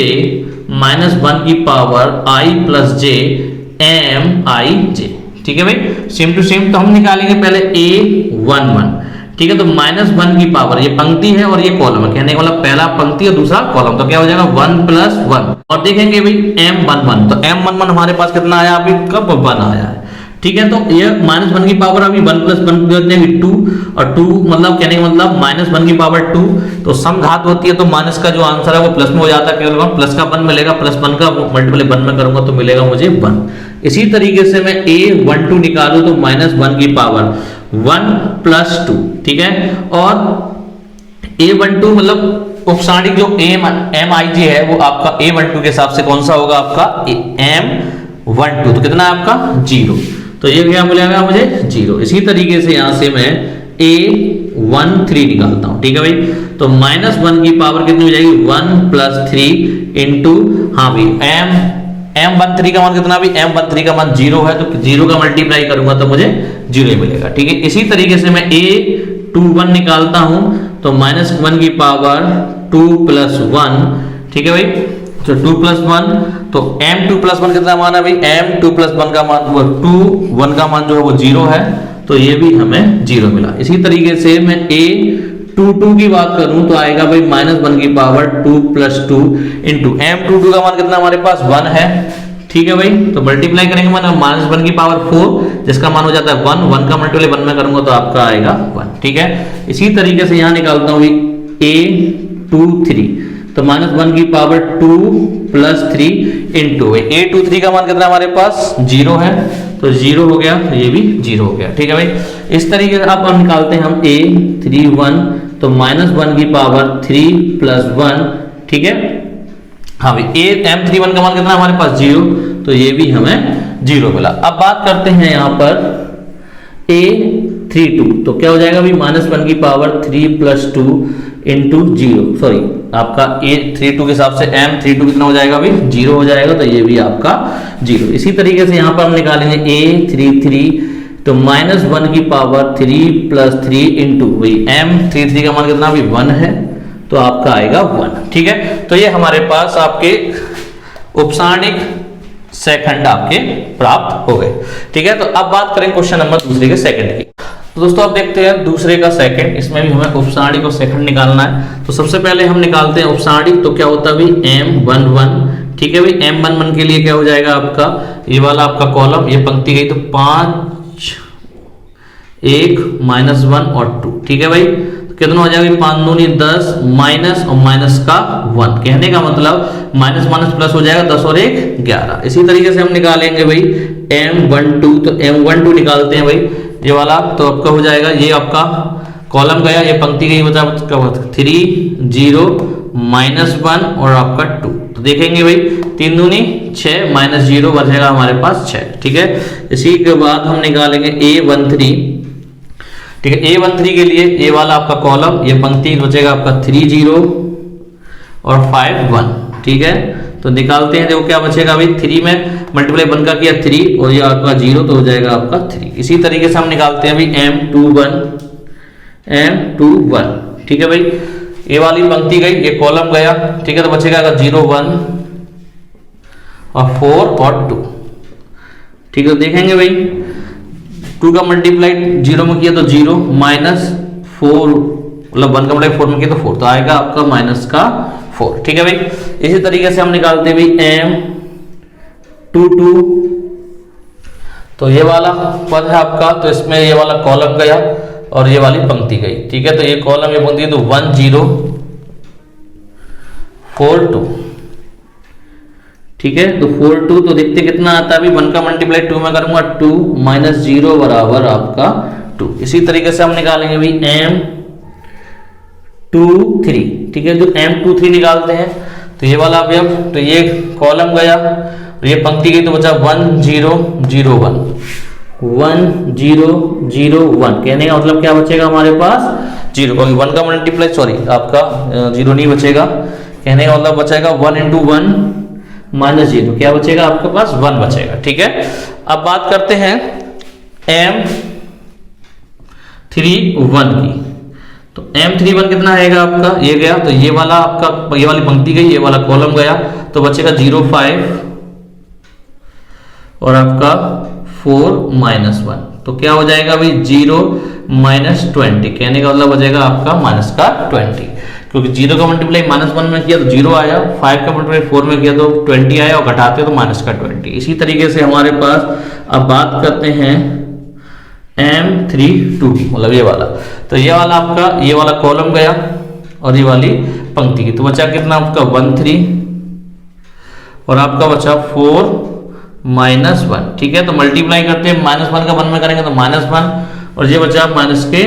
माइनस 1 की power i plus j mij। ठीक है भाई, सेम टू सेम। तो हम निकालेंगे पहले a11। ठीक है, तो माइनस 1 की पावर, ये पंक्ति है और ये कॉलम है, कहने का मतलब पहला पंक्ति और दूसरा कॉलम, तो क्या हो जाएगा 1 प्लस 1। और देखेंगे भाई M11, तो M11 हमारे पास कितना आया अभी, कब 1 आया है। ठीक है, तो ये माइनस 1 की पावर अभी 1 प्लस 1 कितने 2, और 2 मतलब कहने का मतलब माइनस 1 की पावर 2, तो सम घात होती है तो माइनस का जो आंसर है वो प्लस में हो जाता है, केवल प्लस का 1 मिलेगा, प्लस 1 का मल्टीप्लाई 1 में करूंगा तो मिलेगा मुझे 1। इसी तरीके से मैं a12 निकालूं तो माइनस 1 की पावर 1 प्लस 2। ठीक है, और a12 मतलब उपसारणिक जो MIJ है वो आपका a12 के हिसाब से कौन सा होगा, आपका M12, तो कितना है आपका 0, तो ये क्या मिलेगा मुझे 0। इसी तरीके से यहां से मैं a13 निकालता हूं। ठीक है भाई, तो माइनस 1 की पावर कितनी हो जाएगी 1 प्लस 3 इंटू, हाँ भाई M13 का मान कितना, भी M13 का मान 0 है, तो 0 का मल्टीप्लाई करूंगा तो मुझे 0 मिलेगा। ठीक है, इसी तरीके से मैं a21 निकालता हूं तो माइनस 1 की पावर 2 प्लस 1। ठीक है भाई, तो 2 प्लस 1, तो M2 प्लस 1 कितना मान है भाई, M2 प्लस 1 का मान वो 2, 1 का मान जो है वो 0 है, तो ये भी हमें 0 मिला। इसी तरीके से मैं a22 की बात करूं तो आएगा भाई माइनस 1 की पावर 2 प्लस 2 इंटू M22 का मान कितना हमारे पास 1 है। ठीक है भाई, तो मल्टीप्लाई करेंगे माइनस 1 की पावर 4, जिसका मान हो जाता है 1 का मल्टीप्लाई 1 में करूंगा तो आपका आएगा 1। ठीक है, इसी तरीके से यहां निकालता हूं a23, तो माइनस 1 की पावर 2 प्लस 3 इंटू a23 का मान कितना हमारे पास 0 है, तो 0 हो गया, तो ये भी 0 हो गया। ठीक है भाई, इस तरीके से अब हम निकालते हैं हम a31, तो माइनस 1 की पावर 3 प्लस 1। ठीक है, हाँ भाई M31 का मान कितना हमारे पास 0, तो ये भी हमें 0 मिला। अब बात करते हैं यहाँ पर a32, तो क्या हो जाएगा भाई माइनस 1 की पावर 3 प्लस 2 इंटू 0, सॉरी आपका a32 के हिसाब से M32 कितना हो जाएगा भाई 0 हो जाएगा, तो ये भी आपका 0। इसी तरीके से यहाँ पर हम निकालेंगे a33, तो माइनस 1 की पावर 3 प्लस 3 इंटू भाई M33 का मान कितना भी 1 है, तो आपका आएगा 1। ठीक है, तो ये हमारे पास आपके उपसारणिक सेकंड आपके प्राप्त हो गए। ठीक है, तो अब बात करें क्वेश्चन नंबर दूसरे के सेकंड की। तो दोस्तों आप देखते हैं दूसरे का सेकंड, इसमें भी हमें उपसारणिक और सेकंड निकालना है। तो सबसे पहले हम निकालते हैं उपसारणिक, तो क्या होता है भाई M11। ठीक है भाई, M11 के लिए क्या हो जाएगा आपका, ये वाला आपका कॉलम, ये पंक्ति गई तो 5 1 माइनस 1 और 2। ठीक है भाई, तो कितना हो जाएगा 5 दूनी 10 माइनस और माइनस का 1, कहने का मतलब माइनस माइनस प्लस हो जाएगा 10 और 1 11। इसी तरीके से हम निकालेंगे भाई M12, तो M12 निकालते हैं भाई ये वाला, तो आपका हो जाएगा, ये आपका कॉलम गया, ये पंक्ति गई, बचा 3 0 -1 और आपका 2। तो देखेंगे भाई 3 दूनी 6 माइनस 0 बचेगा हमारे पास 6, ठीक है। इसी के बाद हम निकालेंगे A13, ठीक है। A13 के लिए ये वाला आपका कॉलम, ये पंक्ति बचेगा आपका 3 0 और 5 1, ठीक है। तो निकालते हैं, देखो क्या बचेगा भाई, 3 में मल्टीप्लाई 1 का किया 3 और ये आपका 0, तो हो जाएगा आपका 3। इसी तरीके से हम निकालते हैं भाई M21, ठीक है भाई। ये वाली पंक्ति गई, ये कॉलम गया, ठीक है। तो बचेगा 0 1 और 4 और 2, ठीक है। तो देखेंगे भाई 2 का मल्टीप्लाई 0 में किया तो 0 माइनस 4, मतलब 1 का मल्टीप्लाई 4 में किया तो 4, तो आएगा आपका माइनस का 4, ठीक है भाई। इसी तरीके से हम निकालते हैं भाई M22, तो ये वाला पद है आपका, तो इसमें ये वाला कॉलम गया और ये वाली पंक्ति गई, ठीक है। तो ये कॉलम, ये पंक्ति, तो 1 0 4 2, ठीक है। तो 4 2, तो देखते कितना आता है अभी, 1 का मल्टीप्लाई 2 में करूंगा 2 माइनस 0 बराबर आपका 2। इसी तरीके से हम निकालेंगे भाई M23, ठीक है। जो M23 निकालते हैं, तो ये वाला अवयव, तो ये कॉलम गया और ये पंक्ति गई, तो बचा 1 0 0 1 1 0 0 1, कहने का मतलब क्या बचेगा हमारे पास 0, क्योंकि 1 का मल्टीप्लाई, सॉरी आपका 0 नहीं बचेगा, कहने का मतलब बचेगा 1 × 1 माइनस 0, क्या बचेगा आपके पास 1 बचेगा, ठीक है। अब बात करते हैं M31 की, तो M31 कितना आएगा आपका, ये गया, तो ये वाला आपका, ये वाली पंक्ति गई, ये वाला कॉलम गया, तो बचेगा 0 5 और आपका 4 -1, तो क्या हो जाएगा भाई 0 -20, कहने का मतलब बचेगा आपका माइनस का 20, क्योंकि 0 का मल्टीप्लाई -1 में किया तो 0 आया, 5 का मल्टीप्लाई 4 में किया तो 20 आया, और घटाते तो माइनस का 20। इसी तरीके से हमारे पास अब बात करते हैं M32 की, मतलब ये वाला, तो ये वाला आपका, ये वाला कॉलम गया और ये वाली पंक्ति की, तो बचा कितना आपका 1 3 और आपका बचा 4 -1, ठीक है। तो मल्टीप्लाई करते हैं, -1 का 1 में करेंगे तो -1 और ये बचा माइनस के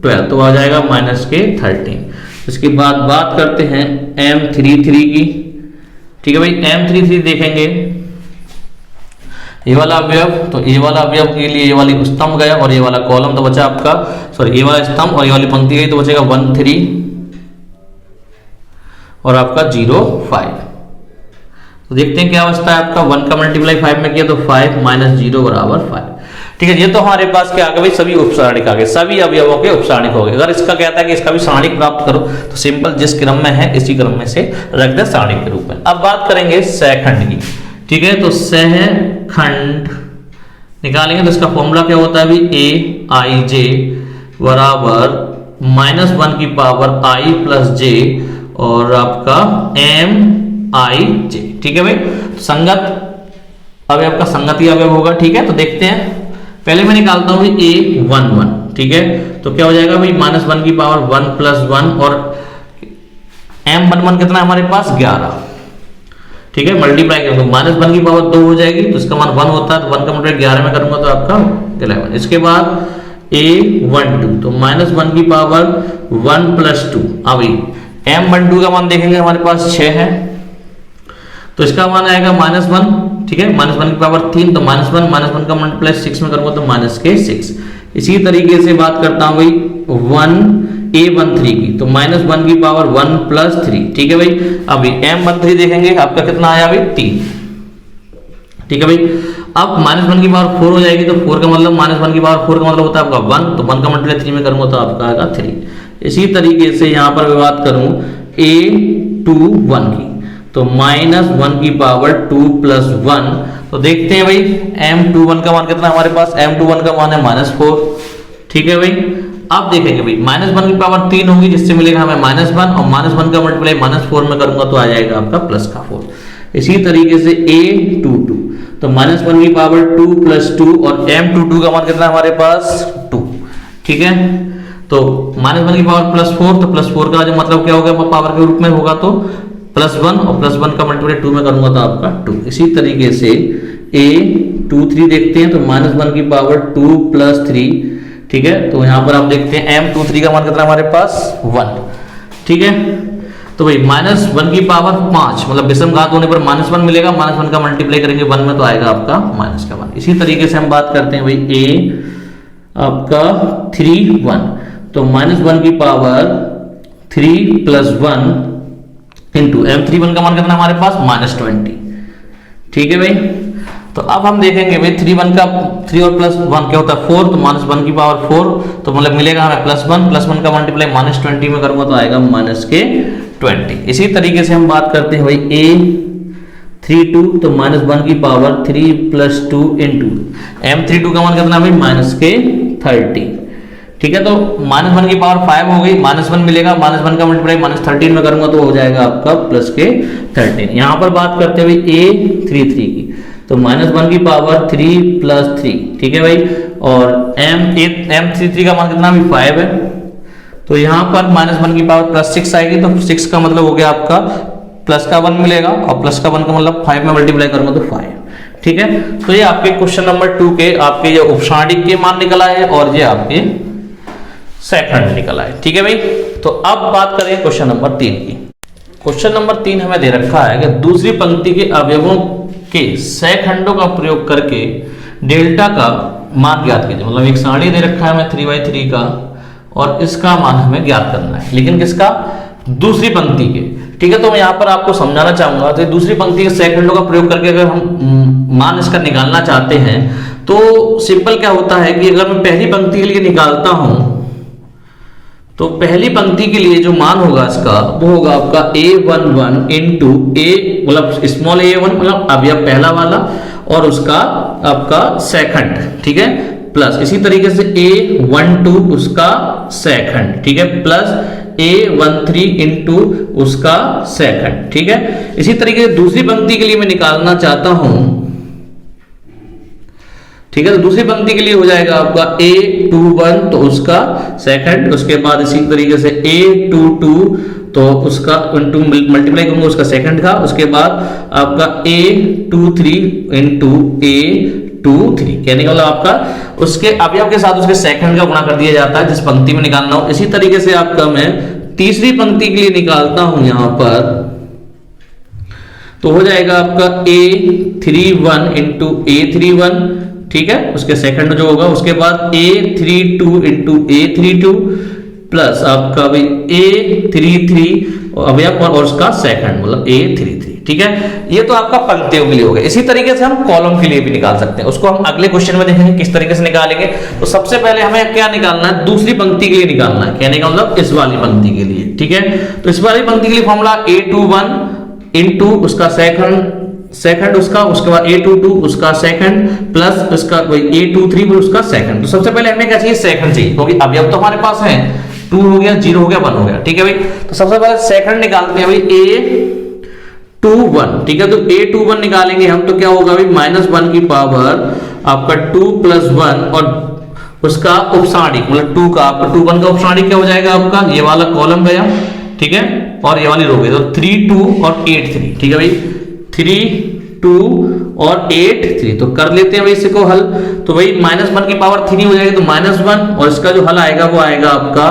12, तो आ जाएगा माइनस के 13। इसके बाद बात करते हैं M33 की, ठीक है भाई। M33 देखेंगे, ये वाला अवयव, तो ये वाला अवयव के लिए ये वाली स्तंभ गया और ये वाला कॉलम, तो बचा आपका, सॉरी ये वाला स्तंभ और ये वाली पंक्ति गई, तो बचेगा 1 3 और आपका 0 5। तो देखते हैं क्या अवस्था है आपका, 1 का मल्टीप्लाई 5 में किया तो 5 -0 बराबर 5, ठीक है। ये तो हमारे पास क्या आ गया भाई, सभी उपसारणिक आ गए, सभी अवयवों के उपसारणिक हो गए। अगर इसका कहता है कि इसका भी सारणिक प्राप्त करो, तो सिंपल जिस क्रम में है इसी क्रम में से रख दे सारणिक के रूप में। अब बात करेंगे सहखंड की, ठीक है। तो सहखंड निकालेंगे, तो इसका फॉर्मूला क्या होता है भाई, aij बराबर -1 की पावर i प्लस j और आपका mij, ठीक है भाई। तो संगत अवयव का संगति अवयव होगा, ठीक है। तो देखते हैं, पहले मैं निकालता हूं A11, ठीक है। तो क्या हो जाएगा भाई, -1 की पावर 1 + 1 और M11 कितना है हमारे पास 11, ठीक है। मल्टीप्लाई करेंगे तो -1 की पावर 2 हो जाएगी, तो इसका मान 1 होता है, तो 1 का मल्टीप्लाई 11 में करूंगा तो आपका 11। इसके बाद A12, तो -1 की पावर 1 + 2, अभी M12 का मान देखेंगे हमारे पास 6 है, तो इसका मान आएगा -1, ठीक है। -1 की पावर 3, तो -1 का मल्टीप्लाई 6 में करूंगा तो -6। इसी तरीके से बात करता हूं भाई A13 की, तो -1 की पावर 1 + 3, ठीक है भाई। अभी M13 देखेंगे, आपका कितना आया भाई 3, ठीक है भाई। अब -1 की पावर 4 हो जाएगी, तो 4 का मतलब -1 की पावर 4 का मतलब होता है आपका 1, तो 1 का मल्टीप्लाई 3 में करूंगा तो आपका आएगा 3। इसी तरीके से यहां पर मैं बात करूं A21 की, तो -1 की पावर 2 + 1, तो देखते हैं भाई M21 का मान कितना हमारे पास, M21 का मान है -4, ठीक है भाई। अब देखेंगे भाई -1 की पावर 3 होगी, जिससे मिलेगा हमें -1 और -1 का मल्टीप्लाई -4 में करूंगा तो आ जाएगा आपका +4। इसी तरीके से A22, तो -1 की पावर 2 + 2 और M22 का मान कितना हमारे पास 2, ठीक है। तो -1 की पावर +4, तो +4 का जो मतलब क्या होगा, पावर के रूप में होगा तो +1, और +1 का मल्टीप्लाई 2 में करूंगा तो आपका 2। इसी तरीके से A23 देखते हैं, तो -1 की पावर 2 + 3, ठीक है। तो यहाँ पर आप देखते हैं M23 का मान कितना हमारे पास 1, ठीक है। तो भाई -1 की पावर 5, मतलब विषम घात होने पर -1 मिलेगा, -1 का मल्टीप्लाई करेंगे 1 में तो आएगा आपका -1। इसी तरीके से हम बात करते हैं भाई A आपका 3 1, तो -1 की पावर 3 + 1 इंटू M31 का मान कितना हमारे पास -20, ठीक है भाई। तो अब हम देखेंगे भाई 3 का 3 और +1 क्या होता है 4, तो -1 की पावर 4, तो मतलब मिलेगा हमें +1 का मल्टीप्लाई -20 में करूंगा तो आएगा -20। इसी तरीके से हम बात करते हैं भाई A32, तो -1 की पावर 3 + 2 इंटू M32 का मान कितना भाई -30, ठीक है। तो -1 की पावर 5 हो गई, -1 मिलेगा, -1 का मल्टीप्लाई -13 में करूंगा तो हो जाएगा आपका +13। यहां पर बात करते हैं भाई A33 की, तो -1 की पावर 3 + 3, ठीक है भाई। और M33 का मान कितना भी 5 है, तो यहाँ पर -1 की पावर +6 आएगी, तो 6 का मतलब हो गया आपका प्लस का 1 मिलेगा, और प्लस का 1 का मतलब 5 में मल्टीप्लाई करूंगा तो 5, ठीक है। तो ये आपके क्वेश्चन नंबर 2 के आपके ये उपसारणिक के मान निकल आए और ये आपके सेकंड निकल आए, ठीक है भाई। तो अब बात करें क्वेश्चन नंबर 3 की। क्वेश्चन नंबर 3 हमें दे रखा है कि दूसरी पंक्ति के अवयवों के सेकंडों का प्रयोग करके डेल्टा का मान ज्ञात कीजिए। मतलब एक सारणी दे रखा है हमें 3/3 का, और इसका मान हमें ज्ञात करना है, लेकिन किसका, दूसरी पंक्ति के, ठीक है। तो मैं यहाँ पर आपको समझाना चाहूंगा, तो दूसरी पंक्ति के सेकंडों का प्रयोग करके अगर हम मान इसका निकालना चाहते हैं तो सिंपल क्या होता है कि अगर मैं पहली पंक्ति के लिए निकालता हूं, तो पहली पंक्ति के लिए जो मान होगा इसका वो होगा आपका A11 इंटू A, मतलब स्मॉल a1 मतलब अवयव पहला वाला, और उसका आपका सेकंड, ठीक है, प्लस इसी तरीके से A12 उसका सेकंड, ठीक है, प्लस A13 इंटू उसका सेकंड, ठीक है। इसी तरीके से दूसरी पंक्ति के लिए मैं निकालना चाहता हूं, ठीक है। तो दूसरी पंक्ति के लिए हो जाएगा आपका A21 तो उसका सेकंड, उसके बाद इसी तरीके से A22 तो उसका इंटू मल्टीप्लाई करूंगा उसका सेकंड का, उसके बाद आपका A23 इंटू A23, कहने का मतलब आपका उसके अवयव के साथ उसके सेकंड का गुणा कर दिया जाता है जिस पंक्ति में निकालना हो। इसी तरीके से आपका मैं तीसरी पंक्ति के लिए निकालता हूं यहां पर, तो हो जाएगा आपका A31 इंटू A31, ठीक है, उसके सेकंड जो होगा, उसके बाद A32 इंटू A32 प्लस आपका भाई A33 अवयव और उसका सेकंड मतलब A33, ठीक है। ये तो आपका पंक्तियों के लिए हो गया। इसी तरीके से हम कॉलम के लिए भी निकाल सकते हैं, उसको हम अगले क्वेश्चन में देखेंगे किस तरीके से निकालेंगे। तो सबसे पहले हमें क्या निकालना है, दूसरी पंक्ति के लिए निकालना है, कहने का मतलब इस वाली पंक्ति के लिए, ठीक है। तो इस वाली पंक्ति के लिए फॉर्मूला A21 इंटू उसका सेकंड उसका, उसके बाद A22 उसका सेकंड प्लस उसका A23 उसका सेकंड। तो सबसे पहले हमें क्या चाहिए, सेकंड चाहिए, क्योंकि अवयव तो हमारे पास है, 2 हो गया, 0 हो गया, 1 हो गया, ठीक है भाई। तो सबसे पहले सेकंड निकालते हैं भाई A21, ठीक है। तो A21 निकालेंगे हम तो क्या होगा भाई -1 की पावर आपका 2 + 1 और उसका उपसारणिक मतलब 2 का, आपका 21 का उपसारणिक क्या हो जाएगा आपका, ये वाला कॉलम गया, ठीक है, और ये वाली रो गई, तो 3 2 और 8 3, ठीक है भाई, 3 2 और 8 3। तो कर लेते हैं भाई इसी को हल। तो भाई -1 की पावर 3 हो जाएगी, तो -1 और इसका जो हल आएगा वो आएगा आपका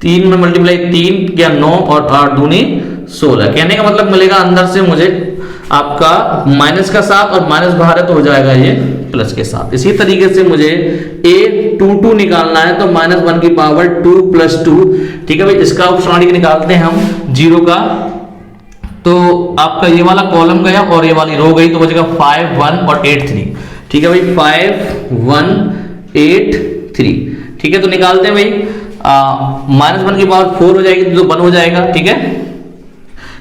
3 में मल्टीप्लाई 3 या 9 और 8 दूनी 16, कहने का मतलब मिलेगा अंदर से मुझे आपका माइनस का 7 और माइनस बाहर है तो हो जाएगा ये प्लस के साथ। इसी तरीके से मुझे A22 निकालना है, तो -1 की पावर 2 + 2, ठीक है भाई। इसका उपसारणिक निकालते हैं हम 0 का, तो आपका ये वाला कॉलम गया और ये वाली रो गई, तो बचेगा 5 1 और 8 3, ठीक है भाई, 5 1 8 3, ठीक है। तो निकालते हैं भाई -1 की पावर 4 हो जाएगी तो 1 हो जाएगा, ठीक है।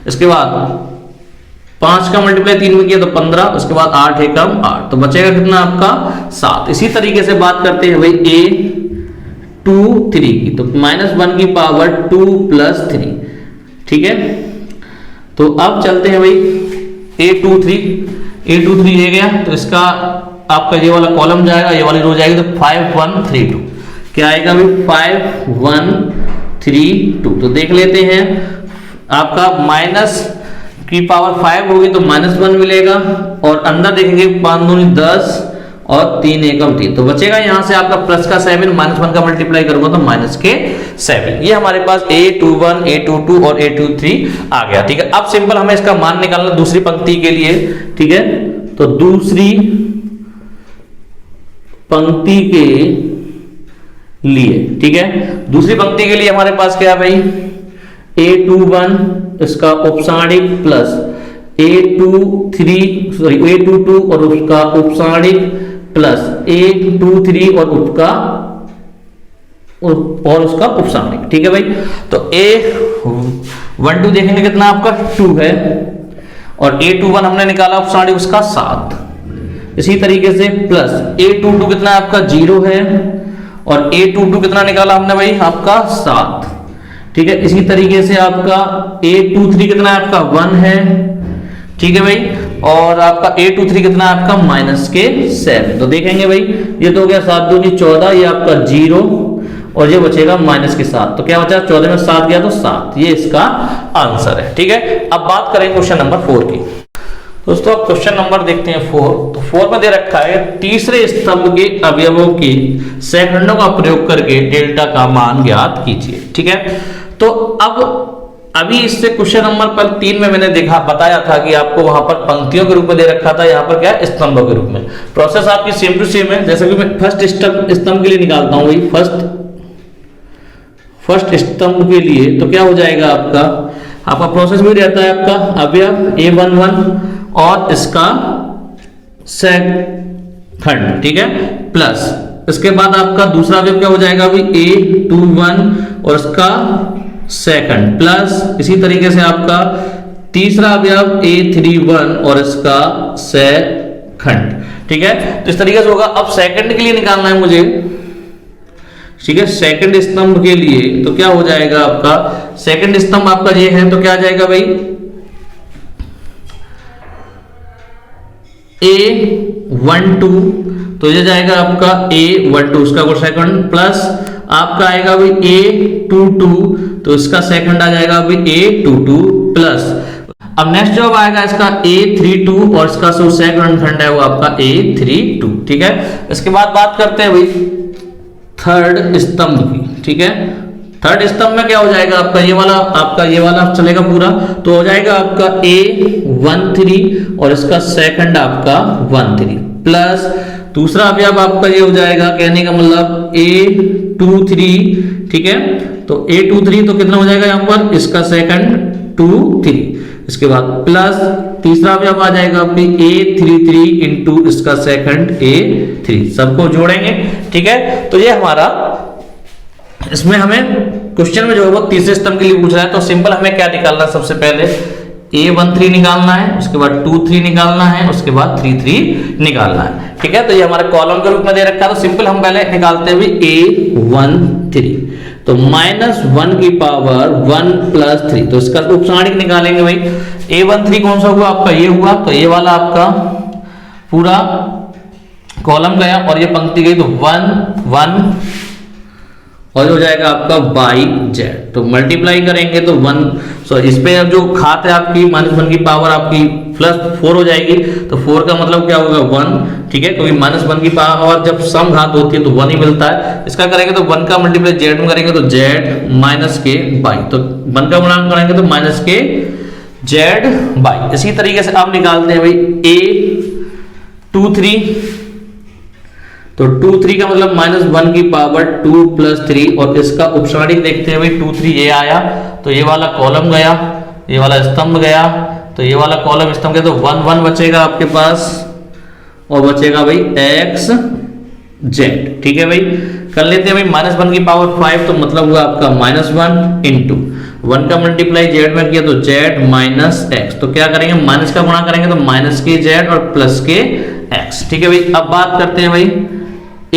इसके बाद 5 का मल्टीप्लाई 3 में किया तो 15, उसके बाद 8 एकम 8, तो बचेगा कितना आपका 7। इसी तरीके से बात करते हैं भाई A23 की, तो -1 की पावर 2 + 3, ठीक है। तो अब चलते हैं भाई A23 ये गया, तो इसका आपका ये वाला कॉलम जाएगा, ये वाली रो जाएगी, तो 5 1 3 2, क्या आएगा भाई 5 1 3 2। तो देख लेते हैं, आपका माइनस की पावर 5 होगी तो -1 मिलेगा, और अंदर देखेंगे 5 दूनी 10 और 3 एकम 3, तो बचेगा यहां से आपका प्लस का 7, -1 का मल्टीप्लाई करूंगा तो माइनस के 7। ये हमारे पास A21 A22 और A23 आ गया। ठीक है, अब सिंपल हमें इसका मान निकालना दूसरी पंक्ति के लिए। ठीक है, तो दूसरी पंक्ति के लिए, ठीक है, दूसरी पंक्ति के लिए हमारे पास क्या है भाई, A21 इसका उपसारणिक प्लस A22 और उसका उपसारणिक प्लस A23 और उसका उपसारणिक। ठीक है भाई, तो A12 देखेंगे कितना आपका 2 है, और A21 हमने निकाला उपसारणिक उसका 7। इसी तरीके से प्लस A22 कितना आपका 0 है, और A22 कितना निकाला हमने भाई आपका 7। ठीक है, इसी तरीके से आपका A23 कितना है आपका 1 है। ठीक है भाई, और आपका A23 कितना है आपका माइनस के 7। तो देखेंगे भाई, ये तो हो गया 7 दूनी 14, ये आपका 0, और ये बचेगा माइनस के 7। तो क्या बचा, 14 में 7 गया तो 7, ये इसका आंसर है। ठीक है, अब बात करें क्वेश्चन नंबर 4 की। दोस्तों अब क्वेश्चन नंबर देखते हैं 4। तो 4 में दे रखा है तीसरे स्तंभ के अवयवों के सेकंडों का प्रयोग करके डेल्टा का मान ज्ञात कीजिए। ठीक है, तो अब अभी इससे क्वेश्चन नंबर 3 में मैंने बताया था कि आपको वहां पर पंक्तियों के रूप में दे रखा था, यहाँ पर क्या है स्तंभों के रूप में। प्रोसेस आपकी सेम टू सेम है, जैसे कि मैं फर्स्ट स्तंभ के लिए निकालता हूं भाई, फर्स्ट स्तंभ के लिए तो क्या हो जाएगा आपका प्रोसेस भी रहता है आपका अवयव A11 और इसका सेकंड। ठीक है, प्लस इसके बाद आपका दूसरा अवयव क्या हो जाएगा अभी A21 और इसका सेकंड, प्लस इसी तरीके से आपका तीसरा अवयव A31 और इसका सेकंड। ठीक है, तो इस तरीके से होगा। अब सेकंड के लिए निकालना है मुझे। ठीक है, सेकंड स्तंभ के लिए तो क्या हो जाएगा आपका, सेकंड स्तंभ आपका ये है तो क्या आ जाएगा भाई A12, तो ये जाएगा आपका A12 उसका सेकंड, प्लस आपका आएगा भाई A22, तो इसका सेकंड आ जाएगा भाई A22 प्लस। अब नेक्स्ट जॉब आएगा इसका A32 और इसका जो सेकंड खंड है वो आपका A32। ठीक है, इसके बाद बात करते हैं भाई थर्ड स्तंभ की। ठीक है, थर्ड स्तंभ में क्या हो जाएगा आपका ये वाला चलेगा पूरा, तो हो जाएगा आपका A13 और इसका सेकंड आपका 13 प्लस दूसरा अवयव आपका ये हो जाएगा, कहने का मतलब A23। ठीक है, तो A23 तो कितना हो जाएगा यहाँ पर, इसका सेकंड 23, इसके बाद प्लस तीसरा अवयव आ जाएगा आपकी A33 इंटू इसका सेकंड A3, सबको जोड़ेंगे। ठीक है, तो ये हमारा इसमें हमें क्वेश्चन में जो है वो तीसरे स्तंभ के लिए पूछ रहा है, तो सिंपल हमें क्या निकालना है, सबसे पहले A13 निकालना है, उसके बाद 23 निकालना है, उसके बाद 33 निकालना है। ठीक है, तो ये हमारे कॉलम के रूप में दे रखा है, तो सिंपल हम पहले निकालते हैं A13, तो -1 की पावर 1 + 3, तो इसका उपसारणिक निकालेंगे भाई। A13 कौन सा हुआ आपका, ये हुआ, तो ये वाला आपका पूरा कॉलम गया और ये पंक्ति गई, तो 1 1 और हो जाएगा आपका बाई जेड, तो मल्टीप्लाई करेंगे तो 1 इस पे अब जो घात है आपकी -1 की पावर आपकी +4 हो जाएगी, तो 4 का मतलब क्या होगा 1। ठीक है, क्योंकि -1 की पावर जब सम घात होती है तो 1 ही मिलता है। इसका करेंगे तो 1 का मल्टीप्लाई जेड में करेंगे तो जेड माइनस के बाई, तो 1 का गुणा करेंगे तो माइनस के जेड बाई। इसी तरीके से आप निकालते हैं भाई A23, तो 23 का मतलब -1 की पावर 2 + 3, और इसका उपसारणिक देखते हैं भाई 23 ये आया, तो ये वाला कॉलम गया, ये वाला स्तंभ गया, तो ये वाला कॉलम स्तंभ गया, तो 1 1 बचेगा आपके पास, और बचेगा भाई x z। ठीक है भाई, कर लेते हैं भाई -1 की पावर 5, तो मतलब हुआ आपका -1 इंटू 1 का मल्टीप्लाई जेड में किया तो जेड माइनस एक्स, तो क्या करेंगे माइनस का गुणा करेंगे तो माइनस के जेड और प्लस के एक्स। ठीक है भाई, अब बात करते हैं भाई A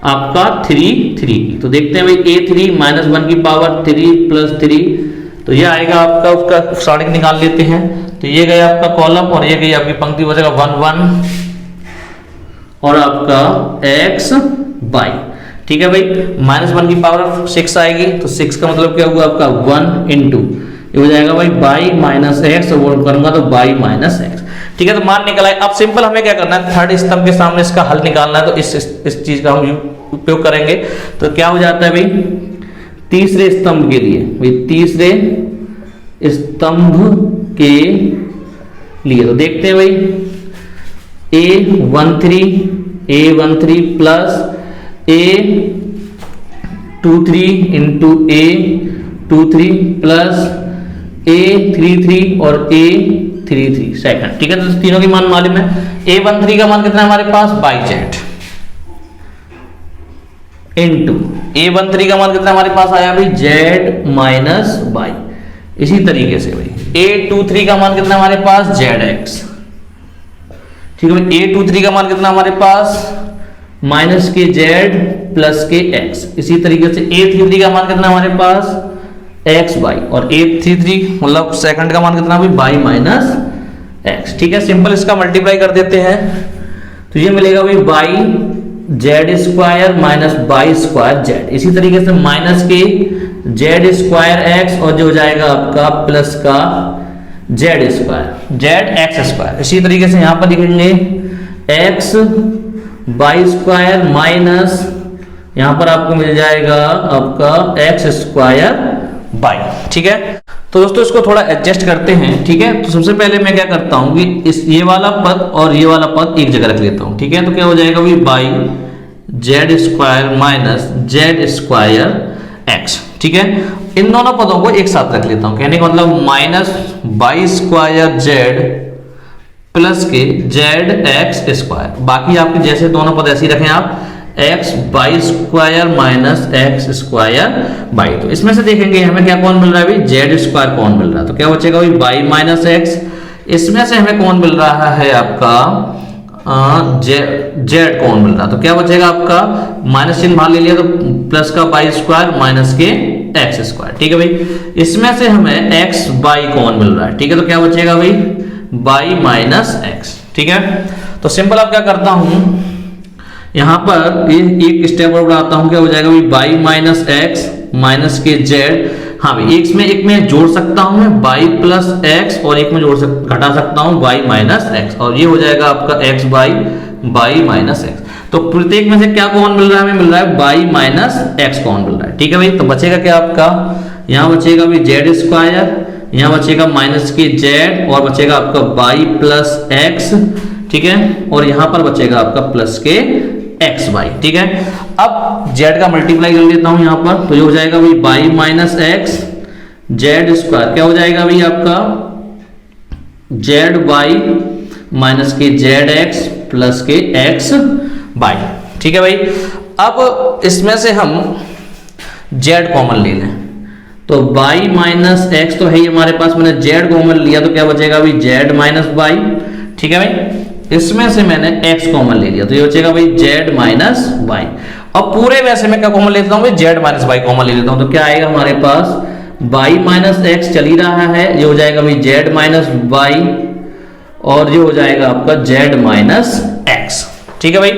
आपका 3 की, तो देखते हैं भाई A3 -1 की पावर 3 + 3, तो ये आएगा आपका, उसका उपसारणिक निकाल लेते हैं, तो ये गया आपका कॉलम और ये गई आपकी पंक्ति, बचेगा 1 1 और आपका x बाई। ठीक है भाई, -1 की पावर 6 आएगी तो 6 का मतलब क्या हुआ आपका 1 इंटू ये हो जाएगा भाई बाई माइनस एक्स, और करूंगा तो बाई माइनस एक्स। ठीक है, तो मान निकला है। अब सिंपल हमें क्या करना है, थर्ड स्तंभ के सामने इसका हल निकालना है, तो इस चीज का हम उपयोग करेंगे। तो क्या हो जाता है भाई, तीसरे स्तंभ के लिए भाई, तीसरे स्तंभ के लिए तो देखते हैं भाई, A13 plus A23 into A23 plus A33 और A33 सेकंड। ठीक है, तो तीनों की मान मालूम है। A13 का मान कितना है हमारे पास, बाई जेड इंटू A13 का मान कितना हमारे पास आया भाई, जेड माइनस बाई। इसी तरीके से भाई A23 का मान कितना हमारे पास, जेड एक्स। ठीक है भाई, A23 का मान कितना हमारे पास, माइनस के जेड प्लस के एक्स। इसी तरीके से A33 का मान कितना हमारे पास, एक्स बाई, और A33 मतलब सेकंड का मान कितना भाई, बाई माइनस एक्स। ठीक है, सिंपल इसका मल्टीप्लाई कर देते हैं तो ये मिलेगा भाई by Z square minus by square Z. इसी तरीके से माइनस के जेड स्क्वायर एक्स, और जो हो जाएगा आपका प्लस का Z square Z x square. इसी तरीके से यहां पर लिखेंगे एक्स बाई स्क्वायर माइनस यहां पर आपको मिल जाएगा आपका एक्स स्क्वायर बाई। ठीक है, तो दोस्तों इसको थोड़ा एडजस्ट करते हैं। ठीक है, तो सबसे पहले मैं क्या करता हूं कि इस ये वाला पद और ये वाला पद एक जगह रख लेता हूं। ठीक है, तो क्या हो जाएगा भाई, by Z square minus Z square x. ठीक है, इन दोनों पदों को एक साथ रख लेता हूं, कहने का मतलब minus by square Z plus के जेड एक्स स्क्वायर। बाकी आपके जैसे दोनों पद ऐसे ही रखें आप, x by square minus x square by. तो इसमें से देखेंगे हमें क्या कौन मिल रहा है भाई, जेड स्क्वायर कौन मिल रहा है, तो क्या बचेगा भाई बाई माइनस एक्स। इसमें से हमें कौन मिल रहा है आपका जेड कौन मिल रहा है, तो क्या बचेगा आपका, माइनस चिन्ह बाहर ले लिया तो प्लस का बाई स्क्वायर माइनस के एक्स स्क्वायर। ठीक है भाई, इसमें से हमें एक्स बाई कौन मिल रहा है। ठीक है, तो क्या बचेगा भाई, बाई माइनस एक्स। ठीक है, तो सिंपल अब क्या करता हूं, यहां पर एक स्टेप और बढ़ाता हूं, क्या हो जाएगा भाई, बाई माइनस एक्स माइनस के जेड। हाँ भाई, एक में जोड़ सकता हूं मैं बाई प्लस एक्स, और एक में घटा सकता हूं बाई माइनस एक्स, और ये हो जाएगा आपका एक्स बाई माइनस एक्स। तो प्रत्येक में से क्या कौन मिल रहा है, हमें मिल रहा है बाई माइनस एक्स कौन मिल रहा है। ठीक है भाई, तो बचेगा क्या आपका, यहां बचेगा भाई जेड स्क्वायर, यहां बचेगा माइनस के जेड, और बचेगा आपका बाई प्लस एक्स। ठीक है, और यहां पर बचेगा आपका प्लस के एक्स बाई। ठीक है, अब जेड का मल्टीप्लाई कर लेता हूं यहां पर, तो ये हो जाएगा भाई by minus x Z square, क्या हो जाएगा भाई आपका, जेड बाई माइनस के जेड एक्स प्लस के एक्स बाई। ठीक है भाई, अब इसमें से हम जेड कॉमन ले लें, तो बाई माइनस एक्स तो है ही हमारे पास, मैंने जेड कॉमन लिया तो क्या बचेगा भाई, जेड माइनस बाई। ठीक है भाई, इसमें से मैंने x कॉमन ले लिया तो ये बचेगा भाई z माइनस वाई। अब पूरे में से मैं क्या कॉमन लेता हूं भाई, z माइनस वाई कॉमन ले लेता हूं, तो क्या आएगा हमारे पास, y माइनस एक्स चल ही रहा है, ये हो जाएगा भाई z माइनस वाई, और ये हो जाएगा आपका z माइनस एक्स। ठीक है भाई,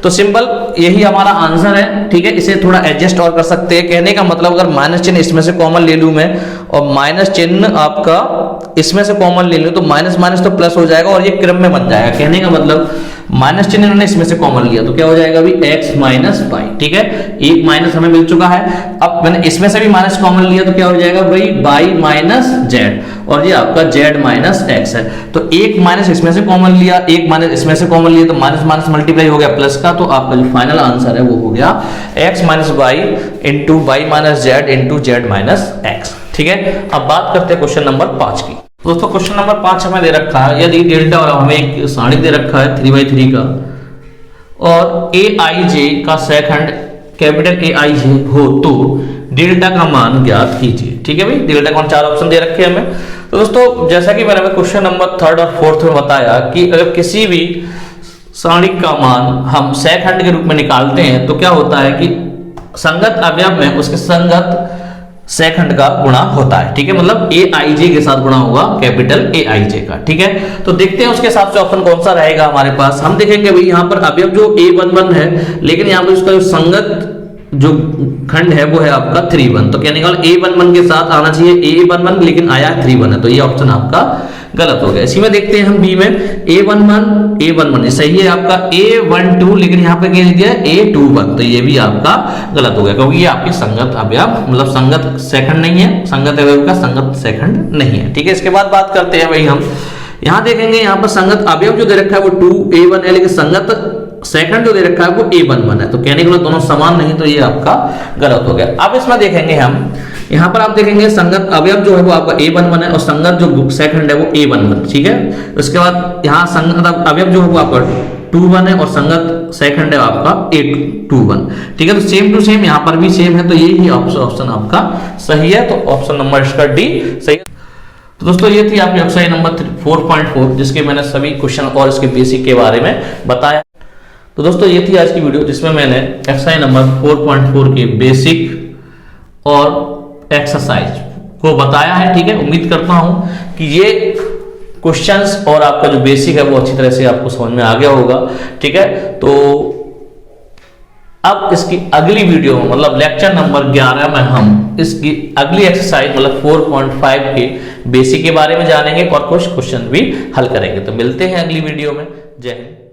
तो सिंपल यही हमारा आंसर है। ठीक है, इसे थोड़ा एडजस्ट और कर सकते हैं। कहने का मतलब अगर माइनस चिन्ह इसमें से कॉमन ले लूं मैं, और माइनस चिन्ह आपका इसमें से कॉमन ले लूं, तो माइनस माइनस तो प्लस हो जाएगा और ये क्रम में बन जाएगा। कहने का मतलब माइनस चिन्ह इन्होंने इसमें से कॉमन लिया तो क्या हो जाएगा अभी, एक्स माइनस वाई। ठीक है, एक माइनस हमें मिल चुका है। अब मैंने इसमें से भी माइनस कॉमन लिया तो क्या हो जाएगा भाई, वाई माइनस जेड, और ये आपका जेड माइनस एक्स है। तो एक माइनस इसमें से कॉमन लिया, एक माइनस इसमें से कॉमन लिया, तो माइनस माइनस मल्टीप्लाई हो गया प्लस का, तो आपका जो फाइनल आंसर है वो हो गया x minus y into y minus z into z minus x. ठीक है, अब बात करते हैं क्वेश्चन नंबर 5 की। दोस्तों क्वेश्चन नंबर 5 हमें दे रखा है, यदि डेल्टा और हमें एक सारणी दे रखा है 3/3 का, और ए आई जे का सेकंड कैपिटल ए आई जे हो तो डेल्टा का मान ज्ञात कीजिए। ठीक है भाई, डेल्टा का मान 4 ऑप्शन दे रखे हैं हमें। तो दोस्तों जैसा कि मैंने क्वेश्चन नंबर 3 और 4 में बताया कि अगर किसी भी सारणी का मान हम सेकंड के रूप में निकालते हैं तो क्या होता है कि संगत अवयव में उसके संगत सेकंड का गुणा होता है। ठीक है, मतलब ए आई जे के साथ गुणा होगा कैपिटल ए आई जे का। ठीक है, तो देखते हैं उसके हिसाब से ऑप्शन कौन सा रहेगा हमारे पास। हम देखेंगे भाई यहाँ पर अवयव जो A11 है, लेकिन यहाँ पर उसका जो संगत जो खंड है वो है आपका 3-1, तो कहने का A11 के साथ आना चाहिए A11, लेकिन आया 3-1 है, तो ये ऑप्शन आपका गलत हो गया। इसी में देखते हैं हम बी में A11 सही है आपका A12, लेकिन यहाँ पे कह दिया A21, तो ये भी आपका गलत हो गया, क्योंकि ये आपकी संगत अवयव मतलब संगत सेकंड नहीं है, संगत अवयव का संगत सेकंड नहीं है। ठीक है, इसके बाद बात करते हैं भाई हम यहाँ देखेंगे, यहाँ पर संगत अवयव जो दे रखा है वो 2A1 है, लेकिन संगत सेकंड जो दे रखा है वो A11 है, तो कहने के लिए दोनों समान नहीं, तो ये आपका गलत हो गया। अब इसमें देखेंगे हम, यहाँ पर आप देखेंगे संगत अवयव जो है वो आपका A11 है और संगत जो सेकंड है वो A11, ठीक है। उसके बाद यहाँ संगत अवयव जो है वो आपका 2-1 है और संगत सेकंड है आपका A21, ठीक है। तो सेम टू सेम यहाँ पर भी सेम है, तो यही ऑप्शन आपका सही है, तो ऑप्शन नंबर इसका डी सही है। तो दोस्तों ये थी आपकी एक्सरसाइज नंबर 4.4, जिसके मैंने सभी क्वेश्चन और इसके बेसिक के बारे में बताया। तो दोस्तों ये थी आज की वीडियो, जिसमें मैंने एक्सरसाइज नंबर 4.4 के बेसिक और एक्सरसाइज को बताया है, ठीक है। उम्मीद करता हूं कि ये क्वेश्चंस और आपका जो बेसिक है वो अच्छी तरह से आपको समझ में आ गया होगा, ठीक है। तो अब इसकी अगली वीडियो में मतलब लेक्चर नंबर 11 में हम इसकी अगली एक्सरसाइज मतलब 4.5 के बेसिक के बारे में जानेंगे और कुछ क्वेश्चन भी हल करेंगे। तो मिलते हैं अगली वीडियो में। जय हिंद।